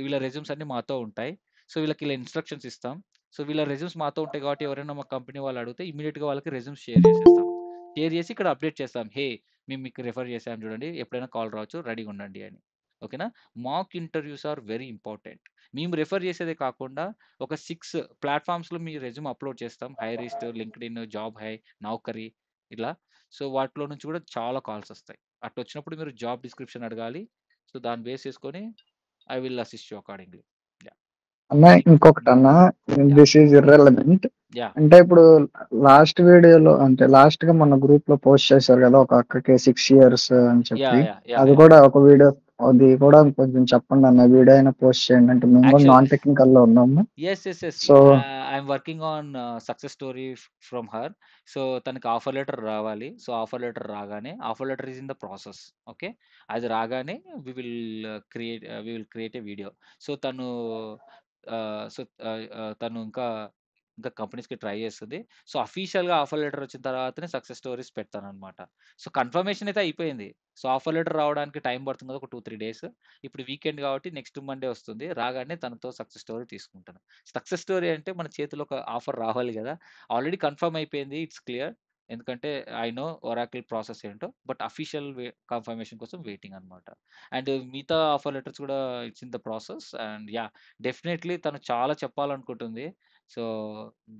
వీళ్ళ రెజ్యూమ్స్ అన్ని మాతో ఉంటాయి. సో వీళ్ళకి ఇలా ఇన్స్ట్రక్షన్స్ ఇస్తాం. సో వీళ్ళ రెజ్యూమ్స్ మాతో ఉంటాయి కాబట్టి ఎవరైనా మా కంపెనీ వాళ్ళు అడిగితే ఇమీడియట్గా వాళ్ళకి రెజ్యూమ్స్ షేర్ చేసేస్తాం. షేర్ చేసి ఇక్కడ అప్డేట్ చేస్తాం. హే, మేము మీకు రెఫర్ చేసాం చూడండి, ఎప్పుడైనా కాల్ రావచ్చు, రెడీగా ఉండండి అని. ఓకేనా? Mock interviews are very important. మేము రెఫర్ చేసేదే కాకుండా ఒక 6 ప్లాట్ఫామ్స్లో మీ రెజ్యూమ్ అప్లోడ్ చేస్తాం. హైరిస్ట్, లింక్డ్ఇన్, జాబ్ హై, నౌకరీ ఇలా. సో వాటిలో నుంచి కూడా చాలా కాల్స్ వస్తాయి. అట్లా వచ్చినప్పుడు మీరు జాబ్ డిస్క్రిప్షన్ అడగాలి. సో దాన్ని బేస్ చేసుకొని I will assist you accordingly. అన్న ఇంకొకటి అన్న, దిస్ ఈజ్ ఇర్రెలవెంట్. యా అంటే ఇప్పుడు లాస్ట్ వీడియోలో, అంటే లాస్ట్ గా మన గ్రూప్ లో పోస్ట్ చేశారు కదా ఒక అక్కకి 6 years అని యా చెప్పి, యా యా అది కూడా ఒక వీడియో, అది కూడా కొంచెం చెప్పండి అన్న. వీడియో అయినా పోస్ట్ చేయండి, అంటే మేము కూడా నాన్ టెక్నికల్ లో ఉన్నాము. yes. So I'm working on success story from her. So తనకి ఆఫర్ లెటర్ రావాలి. సో ఆఫర్ లెటర్ రాగానే, offer letter is in the process. Okay, అది రాగానే we will create a video. So తను ఇంకా కంపెనీస్కి ట్రై చేస్తుంది. సో అఫీషియల్గా ఆఫర్ లెటర్ వచ్చిన తర్వాతనే సక్సెస్ స్టోరీస్ పెడతాను అనమాట. సో కన్ఫర్మేషన్ అయితే అయిపోయింది. సో ఆఫర్ లెటర్ రావడానికి టైం పడుతుంది కదా, ఒక 2-3 days. ఇప్పుడు వీకెండ్ కాబట్టి నెక్స్ట్ మండే వస్తుంది. రాగానే తనతో సక్సెస్ స్టోరీ తీసుకుంటాను. సక్సెస్ స్టోరీ అంటే మన చేతిలో ఒక ఆఫర్ రావాలి కదా. ఆల్రెడీ కన్ఫర్మ్ అయిపోయింది, ఇట్స్ క్లియర్. ఎందుకంటే ఐ నో ఒరాకిల్ ప్రాసెస్ ఏంటో. బట్ అఫీషియల్ కన్ఫర్మేషన్ కోసం వెయిటింగ్ అనమాట. అండ్ మిగతా ఆఫర్ లెటర్స్ కూడా it's in the process. And yeah, definitely తను చాలా చెప్పాలనుకుంటుంది. So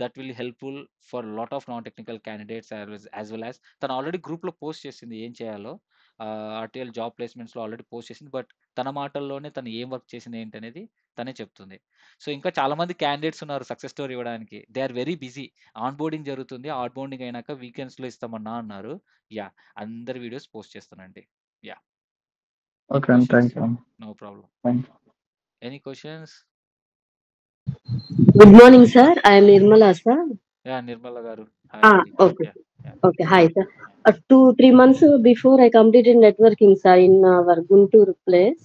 that will helpful for lot of non technical candidates as well as. తను already గ్రూప్లో పోస్ట్ చేసింది ఏం చేయాలో. ఆర్టీఎల్ జాబ్ ప్లేస్మెంట్స్లో ఆల్రెడీ పోస్ట్ చేసింది. బట్ తన మాటల్లోనే తను ఏం వర్క్ చేసింది ఏంటనేది తనే చెప్తుంది. సో ఇంకా చాలా మంది క్యాండిడేట్స్ ఉన్నారు సక్సెస్ స్టోరీ ఇవ్వడానికి. They are very busy. Onboarding జరుగుతుంది. ఆన్ బోర్డింగ్ అయినాక వీకెండ్స్లో ఇస్తామన్నా అన్నారు. యా, అందరి వీడియోస్ పోస్ట్ చేస్తానండి. యా, ఓకే అండి, thank you. No problem. Thank you. Any questions? Good morning, sir. I am Nirmala, sir. Yeah, Nirmala garu. Okay. Okay. Hi, sir. 2-3 months before I completed networking, sir, in our Guntur place.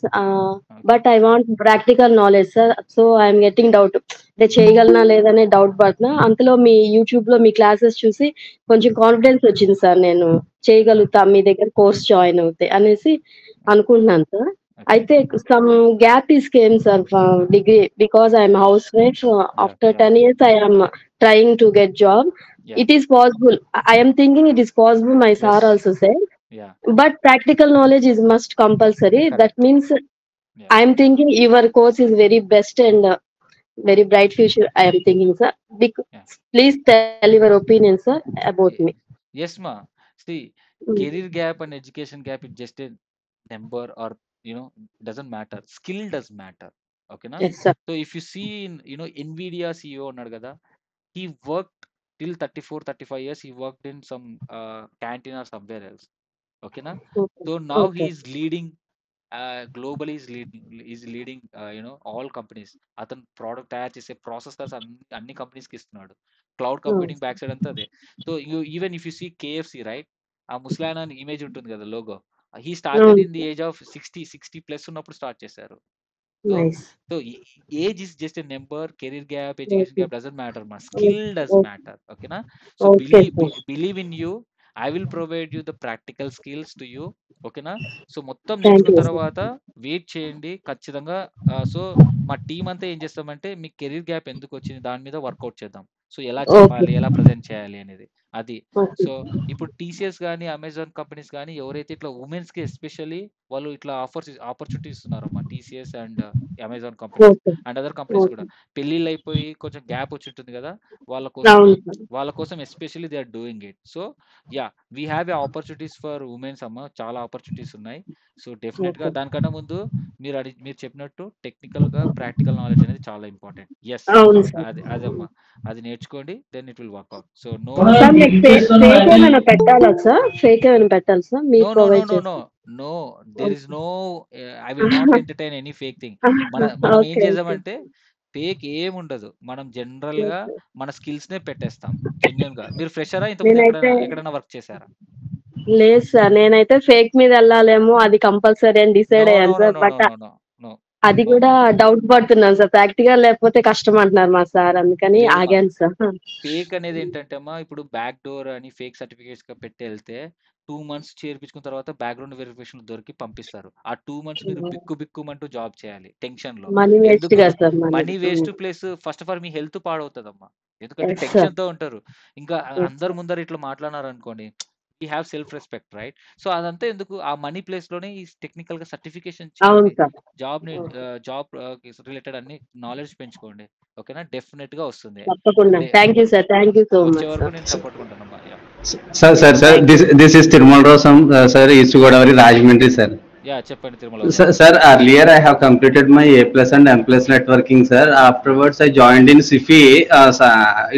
But I want practical knowledge, sir. So I am getting doubt. అంటే చేయగలనా లేదనే doubt పడుతున్నా. అంతలో మీ YouTube లో మీ classes చూసి కొంచెం confidence వచ్చింది sir. నేను చేయగలుగుతా, మీ దగ్గర కోర్స్ జాయిన్ అవుతాయి అనేసి అనుకుంటున్నాను సార్. అయితే some gap is came, sir, for degree, because I am housewife. After 10 years I am trying to get job. It is possible. I am thinking it is possible, my sir also said. But practical knowledge is must compulsory. That means I am thinking your course is very best and very bright future, I am thinking, sir. Please tell your opinion, sir, about me. Yes ma. See, career gap and education gap is just a number, or doesn't matter. Skill does matter. Okay na? Yes, sir. So if you see in Nvidia CEO unnadu kada, he worked till 34-35 years. He worked in some canteen or somewhere else. Okay na? So now he is leading globally, is leading all companies. అతను product తయారు చేసే processors అన్ని companies కి ఇస్తున్నాడు. Cloud computing back side అంతా అదే. So even if you see KFC, right, ఆ ముస్లానా ఇమేజ్ ఉంటుంది కదా, logo, he started in the age of 60+ ఉన్నప్పుడు స్టార్ట్ చేశారు. So Nice. So age is just a number, career gap, education Okay. Gap doesn't matter, మా skill does Okay. Matter. ఓకేనా? So Okay, sir. Believe in you, I will provide you the practical skills to you. ఓకేనా? So మొత్తం Thank నేర్చుకున్న you, sir. తర్వాత wait చేయండి ఖచ్చితంగా. So మా team అంతా ఏం చేస్తామంటే మీకు కెరీర్ గ్యాప్ ఎందుకు వచ్చింది దాని మీద వర్కౌట్ చేద్దాం. సో ఎలా Okay. చెప్పాలి, ఎలా ప్రజెంట్ చేయాలి అనేది అది. Okay. సో ఇప్పుడు టీసీఎస్ కానీ అమెజాన్ కంపెనీస్ కానీ ఎవరైతే ఇట్లా ఉమెన్స్ కి ఎస్పెషల్లీ వాళ్ళు ఇట్లా ఆపర్చునిటీ ఇస్తున్నారమ్మా, TCS and Amazon companies Okay. And other companies కూడా. Okay. పెళ్ళిళ్ళు అయిపోయి కొంచెం గ్యాప్ వచ్చి ఉంటుంది కదా, అవును sir. వాళ్ళ కోసం especially they are doing it. So yeah, we have a opportunities for womens అమ్మ, చాలా ఆపర్చునిటీస్ ఉన్నాయి. సో డెఫినెట్ గా Okay. దానికన్నా ముందు మీరు చెప్పినట్టు టెక్నికల్ గా ప్రాక్టికల్ నాలెడ్జ్ అనేది చాలా ఇంపార్టెంట్. ఎస్, అవును sir. అదమ్మా, అది నేర్చుకోండి, then it will work out. So no sir మీకు ఫేక్ ఏమైనా పెట్టాలా సార్? ఫేక్ ఏమైనా పెట్టాలి సార్ మీరు no ప్రొవైడ్ no చేస్తారు? no, there is no I will not entertain any fake thing. మనం ఏం Okay, okay. చేద్దామంటే ఫేక్ ఏం ఉండదు, మనం జనరల్ గా Okay. మన స్కిల్స్ నే పెట్టేస్తాం జెన్యున్ గా. మీరు ఫ్రెషరా, ఇంతకుముందు నేనైతే ఎక్కడైనా వర్క్ చేశారా? లేదు సార్, నేనైతే ఫేక్ మీద వెళ్ళాలేమో అది కంపల్సరీ అని నో డిసైడ్ నో అయ్యాను నో సార్. నో బట్ నో నో నో నో అది నో కూడా డౌట్ పడుతున్నాను సార్. ప్రాక్టికల్ లేకపోతే కష్టం అంటున్నారు మా సార్, అందుకని లేదమ్మా. ఆగాను సార్. ఫేక్ అనేది ఏంటంటే అమ్మా, ఇప్పుడు బ్యాక్ డోర్ అని ఫేక్ సర్టిఫికేట్స్ గా పెట్టి వెళ్తే 2 months చేర్పించుకున్న తర్వాత బ్యాక్గ్రౌండ్ వెరిఫికేషన్ దొరికి పంపిస్తారు. ఆ 2 months మీరు బిక్కుమంటూ జాబ్ చేయాలి టెన్షన్ లో. మనీ వేస్ట్ ఎందుకు? కదా sir money waste plus first of all మీ హెల్త్ పాడవుతుందమ్మా, ఎందుకంటే ఎస్ సార్. టెన్షన్ తో ఉంటారు. ఇంకా ఎస్ అందరు సార్. ముందర ఇట్లా మాట్లాడినారు అనుకోండి, we have self respect right. So అదంతా ఎందుకు, ఆ మనీ ప్లేస్ లోనే ఈ టెక్నికల్ గా సర్టిఫికేషన్ అవును చేయండి, సార్. జాబ్ రిలేటెడ్ అన్ని నాలెడ్జ్ పెంచుకోండి. ఓకేనా? డెఫినెట్ గా వస్తుంది. తప్పకుండా. Thank you sir, thank you so వచ్చే మచ్ వరకు సార్. నేను సపోర్ట్ ఉంటానమ్మా. Sir, this is Tirumala Rao, sir, East Godavari, Rajahmundry, sir. Yeah, చెప్పండి Tirumala. Sir, earlier I have completed my A+ and M+ networking, sir. Afterwards, I joined in SIFI.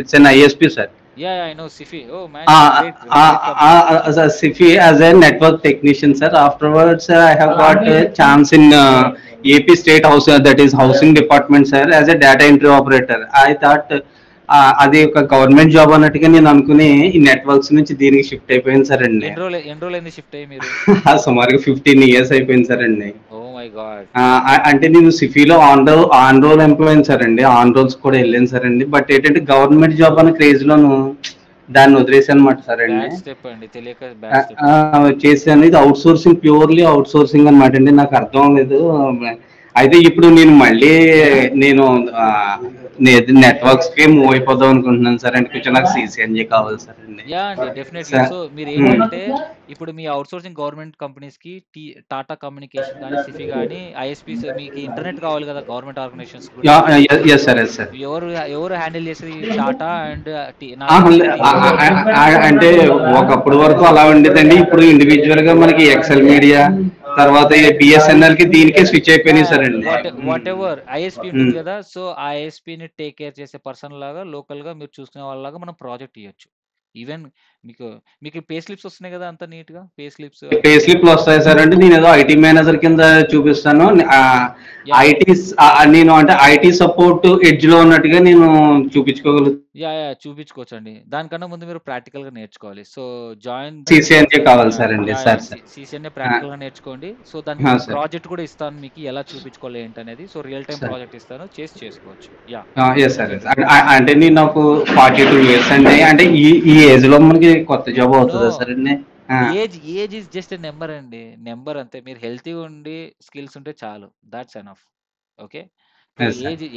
It's an ISP, sir. Yeah, I know SIFI. Oh man, great company. SIFI as a network technician, sir. Afterwards, I have got a chance in AP State House, that is Housing Department, sir, as a data entry operator. I thought అది ఒక government job అన్నట్టుగా నేను అనుకుని ఈ networks నుంచి దీనికి shift అయిపోయింది sir అండి. ఎన్రోల్ అయింది షిఫ్ట్ అయ్యి మీరు? సుమారుగా 15 years అయిపోయింది సార్ అండి. Oh my god. అంటే నేను సిఫీలో ఆన్ రోల్ ఎంప్లాయీ సార్ అండి, ఆన్ రోల్స్ కూడా వెళ్ళాను సార్ అండి. బట్ ఏంటంటే గవర్నమెంట్ జాబ్ అనే క్రేజ్ లోను దాన్ని వదిలేసి అనమాట సార్ అండి. చేసాను. ఇది outsourcing, purely outsourcing అనమాట అండి. నాకు అర్థం లేదు. అయితే ఇప్పుడు నేను మళ్ళీ నెట్వర్క్స్ కి మూవ్ అయిపోదాం అనుకుంటున్నాను సార్ అండి. కొంచెం నాకు CCNA కావాలి సార్ అండి. యా అండి, డెఫినెట్లీ. సో మీరు ఏంటంటే ఇప్పుడు me out sourcing government companies కి టాటా కమ్యూనికేషన్ కానీ, సిఫీ కానీ, ఐఎస్పీస్, మీకు ఇంటర్నెట్ కావాలి కదా గవర్నమెంట్ ఆర్గనైజేషన్స్ కూడా. ఎవరు హ్యాండిల్ చేసేది? టాటా అండ్ అంటే ఒకప్పుడు వరకు అలా ఉండేదండి. ఇప్పుడు ఇండివిజువల్ గా మనకి ఎక్సెల్ మీడియా, తర్వాత BSNL కి దీనికే స్విచ్ అయిపోయినాయి సార్ అండి. వాట్ ఎవర్ ఐఎస్పీ ఉంటుంది కదా, సో ఆ ఐఎస్పీ ని టేక్ కేర్ చేసే పర్సన్ లాగా, లోకల్ గా మీరు చూసుకునే వాళ్ళలాగా మనం ప్రాజెక్ట్ ఇవ్వచ్చు. ఈవెన్ మీకు పే స్లిప్స్ వస్తున్నాయి కదా, అంత నీట్ గా పే స్లిప్లు వస్తాయి సార్ అంటే నేను ఏదో ఐటీ మేనేజర్ కింద చూపిస్తాను. నేను అంటే ఐటీ సపోర్ట్ ఎడ్జ్ లో ఉన్నట్టుగా నేను చూపించుకోగలుగుతాను. చూపించుకోవచ్చు అండి. దానికన్నా ముందు మీరు ప్రాక్టికల్ గా నేర్చుకోవాలి. సో జాయిన్ CCNA కావాలి సార్ అండి. CCNA ప్రాక్టికల్ గా నేర్చుకోండి. సో దానికి ప్రాజెక్ట్ కూడా ఇస్తాను మీకు, ఎలా చూపించుకోవాలి ఏంటనేది. సో రియల్ టైం ప్రాజెక్ట్ ఇస్తాను, చేసుకోవచ్చు. అంటే నేను నాకు 42 years అండి. అంటే ఈ ఏజ్ లో మనకి కొత్త జాబ్ అవుతుందా సార్ అండి? ఏజ్ ఇస్ జస్ట్ నెంబర్ అండి, నెంబర్ అంతే. మీరు హెల్తీగా ఉండి స్కిల్స్ ఉంటే చాలు, that's enough. Okay,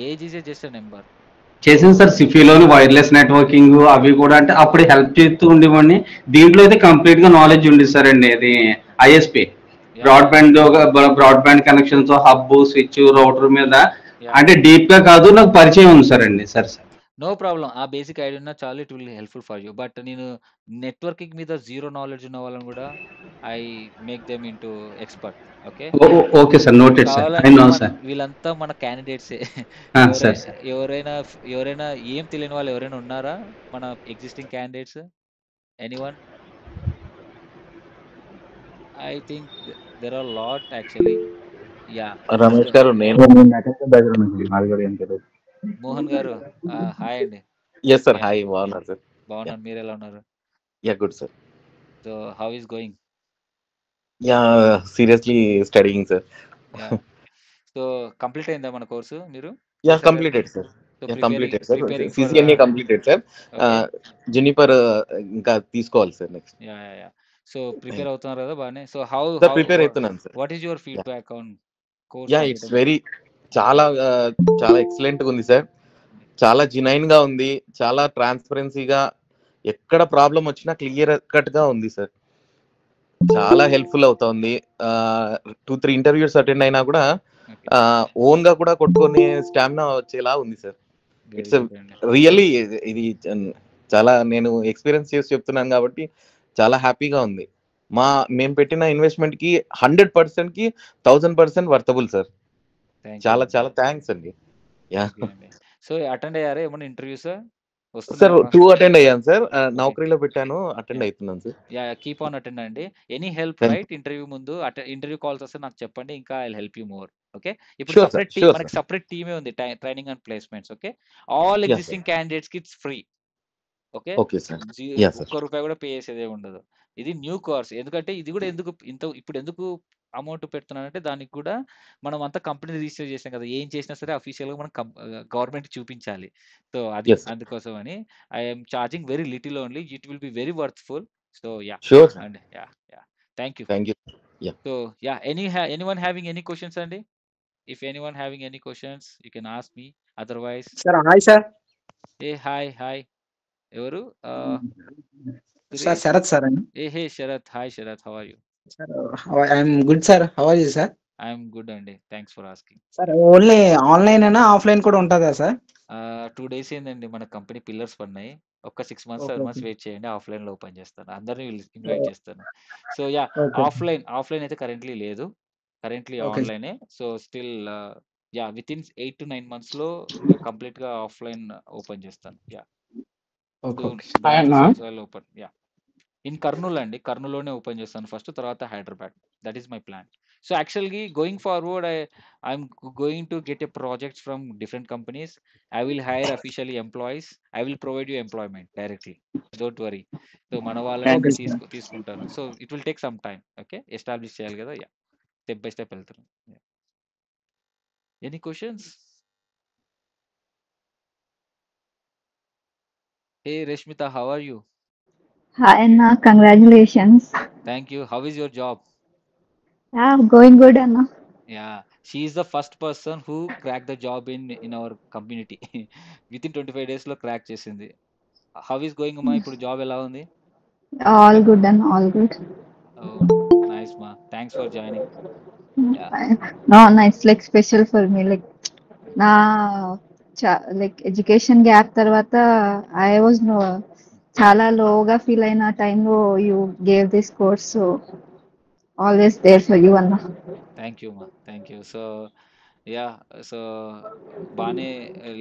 age is just number. చేసింది సార్ సిఫీలోని వైర్లెస్ నెట్వర్కింగ్ అవి కూడా. అంటే అప్పుడు హెల్ప్ చేస్తూ ఉండేవాడిని. దీంట్లో అయితే కంప్లీట్ గా నాలెడ్జ్ ఉంది సార్ అండి. అది ISP broadband connections, hub, switch, router మీద అంటే డీప్ గా కాదు, నాకు పరిచయం ఉంది సార్ అండి. సార్ నో ప్రాబ్లం, ఆ బేసిక్ ఐడియా ఉన్నా చాలు, it will helpful for you. But నేను నెట్వర్కింగ్ మీద జీరో నాలెడ్జ్ ఉన్న వాళ్ళని కూడా I make them into expert. Okay sir, noted sir. వీళ్ళంతా మన క్యాండిడేట్సే. ఎవరైనా ఏం తెలియని వాళ్ళు ఎవరైనా ఉన్నారా మన existing candidates? Anyone? I think there are lot actually. Yeah, Ramesh garu, Mohan garu hi అండి. Yes sir, hi. బాగున్నారు సార్? బాగున్నాను, మీరు ఎలా ఉన్నారు? Yeah, good sir. So how is going? Yeah, seriously studying sir. So complete అయిందా మన కోర్సు మీరు యా చేశారు కదా? Completed sir. So yeah completed sir. Preparing for CCNA completed sir. Juniper ఇంకా తీసుకోవాలి sir next. Yeah yeah yeah. So prepare అవుతున్నారు కదా బాగానే. సో హౌ సార్ ప్రిపేర్ అవుతున్నాను sir. What is your feedback on course? Yeah it's very చాలా excellent గా ఉంది sir. చాలా జెన్యూన్ గా ఉంది, చాలా ట్రాన్స్పరెన్సీగా, ఎక్కడ ప్రాబ్లం వచ్చినా క్లియర్ కట్ గా ఉంది సార్. చాలా హెల్ప్ఫుల్ అవుతుంది. 2-3 ఇంటర్వ్యూస్ అటెండ్ అయినా కూడా ఓన్ గా కూడా కొట్టుకునే స్టామినా వచ్చేలా ఉంది సార్. ఇట్స్ రియల్లీ ఇది చాలా నేను ఎక్స్పీరియన్స్ చేసి చెప్తున్నాను కాబట్టి చాలా హ్యాపీగా ఉంది. మేము పెట్టిన ఇన్వెస్ట్మెంట్ కి 100% కి 1000% వర్తబుల్ సార్. చాలా చాలా థ్యాంక్స్ అండి. యా సో అటెండ్ అయ్యారా ఏమన్నా ఇంటర్వ్యూస్? సార్ 2 అటెండ్ అయ్యాను సార్. నౌకరీలో పెట్టాను, అటెండ్ అవుతున్నాను sir. Yeah keep on attend అండి. ఎనీ హెల్ప్ రైట్ ఇంటర్వ్యూ ముందు ఇంటర్వ్యూ కాల్స్ వస్తే నాకు చెప్పండి, ఇంకా I will help you more. Okay, ఇప్పుడు సెపరేట్ టీమ్, మనకి సెపరేట్ టీమే ఉంది training and placements. Okay, all existing candidates కి ఇట్స్ ఫ్రీ. ఓకే, ఒక్క రూపాయి కూడా పే చేసేదే ఉండదు. ఇది న్యూ కోర్స్. ఎందుకంటే ఇది కూడా ఇప్పుడు ఎందుకు అమౌంట్ పెడుతున్నానంటే దానికి కూడా మనం అంతా కంపెనీ రిజిస్టర్ చేసాం కదా, ఏం చేసినా సరే అఫీషియల్ గా మనం గవర్నమెంట్ చూపించాలి. సో అది అందుకోసం అని I'm charging very little only. It will be very worthful. So yeah and yeah thank you. So yeah anyone having any questions అండి? If anyone having any questions you can ask me. Otherwise sir hi sir. ఏ hi ఎవరు? Sir Sharath sir అండి. Hey Sharath, hi Sharath, how are you? Sir I'm good sir, how are you sir? I'm good అండి, thanks for asking. Sir only online అయినా offline కూడా ఉంటుందా sir? 2 days ఏందండి మన company pillars పడినాయి. ఒక 6 months 7 months వెయిట్ చేయండి, ఆఫ్లైన్ లో ఓపెన్ చేస్తాను, అందరినీ ఇన్వైట్ చేస్తాను. సో యా ఆఫ్లైన్ అయితే కరెంట్లీ లేదు, కరెంట్లీ ఆన్లైనే. So still yeah with in 8 to 9 months లో కంప్లీట్ గా ఆఫ్లైన్ ఓపెన్ చేస్తాను. Yeah open yeah in Kurnool అండి, కర్నూలులోనే ఓపెన్ చేస్తాను ఫస్ట్, తర్వాత Hyderabad. That is my plan. So actually going forward I'm going to get a projects from different companies. I will hire officially employees. I will provide you employment directly, don't worry. So మన వాళ్ళని తీసుకుంటాను. So it will take some time. Okay, establish చేయాలి కదా. Yeah step by step వెళ్తాను. Any questions? Hey Reshmita, how are you? Hi Anna, congratulations. Thank you. How is your job? Yeah, going good Anna. Yeah, she is the first person who cracked the job in our community. Within 25 days lo crack chesindi. How is going ma? Ippudu job ela undi? All good Anna, all good. Oh, nice ma. Thanks for joining. Yeah. No, it's like special for me. Like na like education gap తర్వాత I was చాలా లోగా feel అయిన టైంలో you gave this course, so always there for you Anna. Thank you ma, thank you. So yeah, so బానే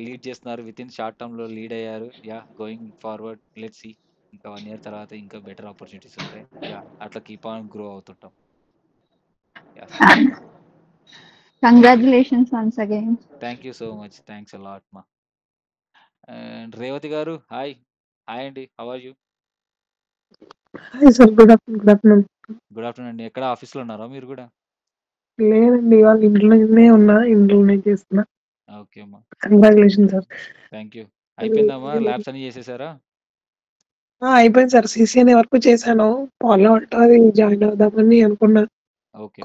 lead చేస్తున్నారు, with in short term లో lead అయ్యారు. Yeah going forward let's see, ఇంకా 1 year తర్వాత ఇంకా better opportunities ఉంటాయి. Yeah అట్లా keep on grow అవుతుంటాం. Congratulations once again. Thank you so much. Thanks a lot ma. And Revati garu, hi అండి, how are you? Hi sir, good afternoon. Good afternoon అండి. ఎక్కడ office లో ఉన్నారా మీరు కూడా? లేదండి, వాళ్ళ ఇంట్లోనే ఉన్నా, ఇంట్లోనే చేస్తున్నా. ఓకే అమ్మా, కంగ్రాచులేషన్ సార్. Thank you. అయిపోయిందమ్మా, ల్యాబ్స్ అన్ని చేసేసారా? అయిపోయింది సార్, సిసిఎన్ఏ వరకు చేశాను. ఫాలో అది జాయిన్ అవుదామని అనుకున్నా.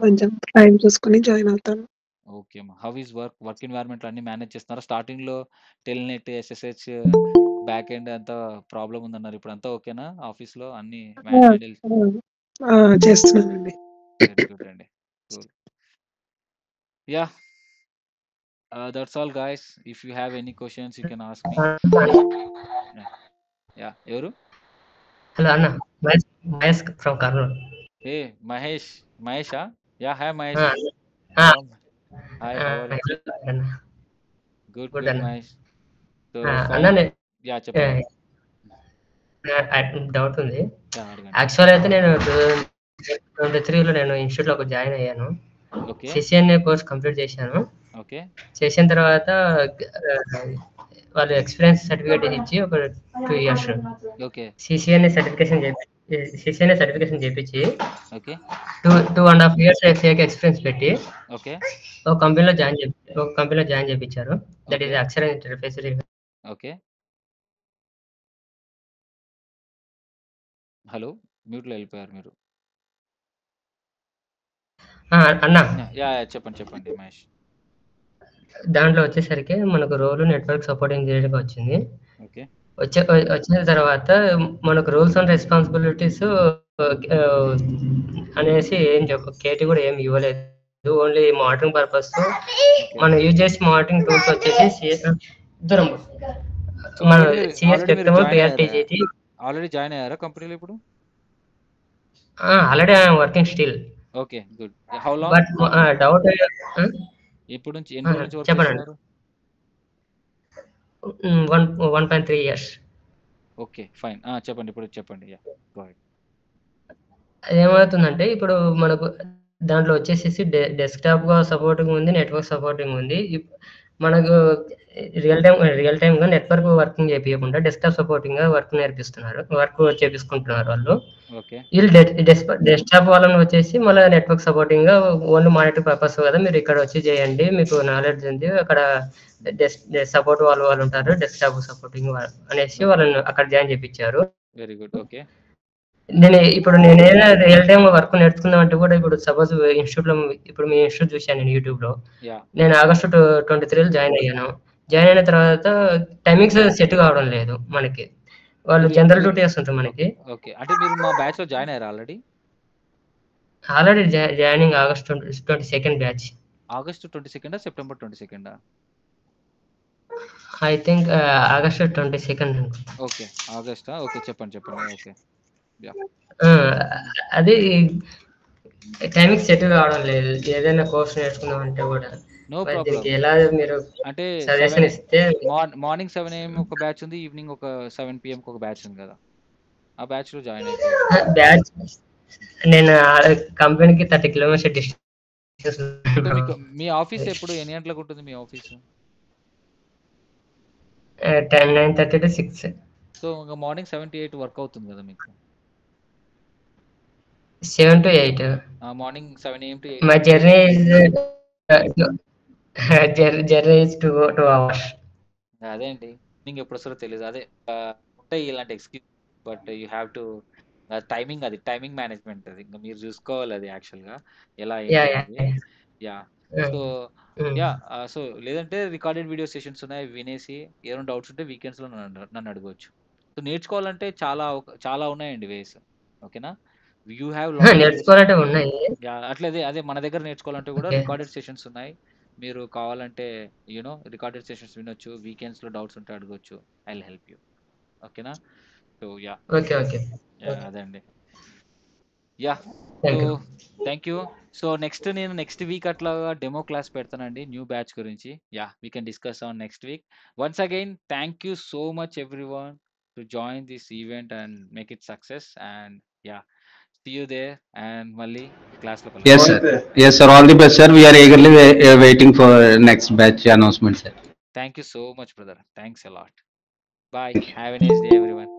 కొంచెం టైం చూసుకుని జాయిన్ అవుతాను. ఓకే అమ్మా. హౌ ఈస్ వర్క్ ఎన్వైరన్మెంట్ అన్ని మేనేజ్ చేస్తున్నారా? స్టార్టింగ్ లో టెల్నెట్, ఎస్ఎస్హెచ్, బ్యాక్ ఎండ్ అంతా ప్రాబ్లం ఉందన్నారు, ఇప్పుడు అంతా ఓకేనా? ఆఫీస్ లో అన్ని చేస్తున్నానండి. వెరీ గుడ్ అండి. Yeah that's all guys. If you have any questions you can ask me. Yeah ఎవరు? హలో అన్న, మహేష్ ఫ్రమ్ కర్నూలు. ఏ మహేషా? Yeah hi Mahesh. Hi, how are you? Good good Mahesh. So అన్న యా చెప్పండి. డౌట్ ఉంది. యాక్చువల్ అయితే నేను 2023లో నేను ఇన్స్టిట్యూట్ లో జాయిన్ అయ్యాను. సిసిఎన్ఏ కోర్స్ కంప్లీట్ చేశాను. చేసిన తర్వాత వాళ్ళు ఎక్స్పీరియన్స్ సర్టిఫికేట్ ఇచ్చి ఒక 2 years CCNA certification CCNA certification చేపించి ఓకే 2.5 years ఎక్స్పీరియన్స్ పెట్టి ఓకే ఒక కంపెనీలో జాయిన్ చేయించారు. That is Akshara interface. Okay hello మ్యూట్లో వెళ్ళిపోయారు మీరు. అన్నా చెప్పండి మహేష్. దాంట్లో వచ్చేసరికి మనకు రోల్ నెట్వర్క్ సపోర్ట్ ఇంజనీర్గా వచ్చింది. ఓకే వచ్చిన తర్వాత మనకు రూల్స్ అండ్ రెస్పాన్సిబిలిటీస్ అనేసి ఏం కేటీ కూడా ఏం ఇవ్వలేదు. ఓన్లీ మానిటరింగ్ పర్పస్ మనం యూజ్ చేసే మానిటరింగ్ టూల్స్ వచ్చేసి దూరం మన సిఎస్ చెప్తాము పిఆర్టీజీ. ఆల్రెడీ జాయిన్ అయ్యారా కంపెనీలో ఇప్పుడు? Already I'm working still. Okay good. How long? But doubt ఇప్పుడు నుంచి ఎన్ని రోజుల నుంచి వర్క్ చెప్పండి. చేస్తున్నారు? 1.3 years. Okay fine. చెప్పండి ఇప్పుడు చెప్పండి. Yeah go ahead. ఏమవుతుందంటే ఇప్పుడు మనకు దాంట్లో వచ్చేసేసి డెస్క్టాప్ సపోర్టింగ్ ఉంది, నెట్వర్క్ సపోర్టింగ్ ఉంది. మనకు రియల్ టైమ్ గా నెట్వర్క్ వర్కింగ్ చేపించకుండా డెస్క్టాప్ సపోర్టింగ్ గా వర్క్ చేపించుకుంటున్నారు వాళ్ళు. వీళ్ళు డెస్క్టాప్ వాళ్ళని వచ్చేసి మళ్ళీ నెట్వర్క్ సపోర్టింగ్ గా ఓన్లీ మానిటర్ పర్పస్ కదా మీరు ఇక్కడ వచ్చి చేయండి, మీకు నాలెడ్జ్ ఉంది, అక్కడ సపోర్ట్ వాళ్ళు ఉంటారు డెస్క్టాప్ సపోర్టింగ్ అనేసి వాళ్ళని అక్కడ జాయిన్ చేయించారు. Very good. ఓకే నేనేమైనా రియల్ టైమ్ వర్క్ నేర్చుకుందాం అంటే కూడా ఇప్పుడు సపోజ్ ఇన్స్టిట్యూట్ లో ఇప్పుడు మీ ఇన్స్టిట్యూట్ చూశాను నేను యూట్యూబ్ లో. నేను ఆగస్టు 23 జాయిన్ అయ్యాను. జాయిన్ అయిన తర్వాత టైమింగ్స్ సెట్ కావడం లేదు మనకి. వాళ్ళు జనరల్ డ్యూటీ వేస్తుంటారు మనకి. ఓకే అంటే మీరు మా బ్యాచ్ లో జాయిన్ అయ్యారు already? Joining August 22 batch. August 22 September 22? I think August 22. Okay ఆగస్టా? ఓకే చెప్పండి. ఓకే అది టైమింగ్ సెట్ కావడం లేదు. ఏదైనా కోర్స్ నేర్చుకుందాం అంటే కూడా నో ప్రాబ్లం. ఎలా మీరు అంటే సజెషన్ ఇస్తే మార్నింగ్ 7 AM ఒక బ్యాచ్ ఉంది, ఈవినింగ్ ఒక 7 PM ఒక బ్యాచ్ ఉంది కదా, ఆ బ్యాచ్ లో జాయిన్ అయిపోయారు. బ్యాచ్ నేను కంపెనీకి 30 kilometers డిస్టెన్స్. మీ ఆఫీస్ ఎప్పుడు ఎన్ని గంటలకు ఉంటుంది మీ ఆఫీస్? 9:30 to 6. సో ఇంకా మార్నింగ్ 7 to 8 వర్క్ అవుతుంది కదా మీకు? 7 to 8. Morning 7 AM to 8. My journey is 2 hours. అదేంటి నీకు ఎప్పుడు వస్తారో తెలియదు. అదే ఉంటాయి ఇలాంటి excuse, but you have to timing, అది టైమింగ్ మేనేజ్మెంట్, అది ఇంకా మీరు చూసుకోవాలి అది యాక్చువల్ గా ఎలా ఏంటి. సో లేదంటే రికార్డెడ్ వీడియో సెషన్స్ ఉన్నాయి, వినేసి ఏమైనా డౌట్స్ ఉంటే వీకెండ్స్ లో నన్ను అడగవచ్చు. సో నేర్చుకోవాలంటే చాలా ఉన్నాయండి వేస్. ఓకేనా? యూ హ్యావ్ నేర్చుకోవాలంటే ఉన్నాయి. అదే మన దగ్గర నేర్చుకోవాలంటే కూడా రికార్డెడ్ సెషన్స్ ఉన్నాయి. మీరు కావాలంటే రికార్డెడ్ సెషన్స్ వినొచ్చు, వీకెండ్స్ లో డౌట్స్ ఉంటే అడగొచ్చు. I will help you. ఓకేనా? సో అదండి. Thank you. సో నేను నెక్స్ట్ వీక్ అట్లా డెమో క్లాస్ పెడతానండి న్యూ బ్యాచ్ గురించి. We can discuss on next week. Once again thank you so much everyone to join this event and make it success. And see you there and మళ్ళీ class లో yes sir, all the best sir. We are eagerly waiting for next batch announcement sir. Thank you so much brother. Thanks a lot. Bye. Have a nice day everyone.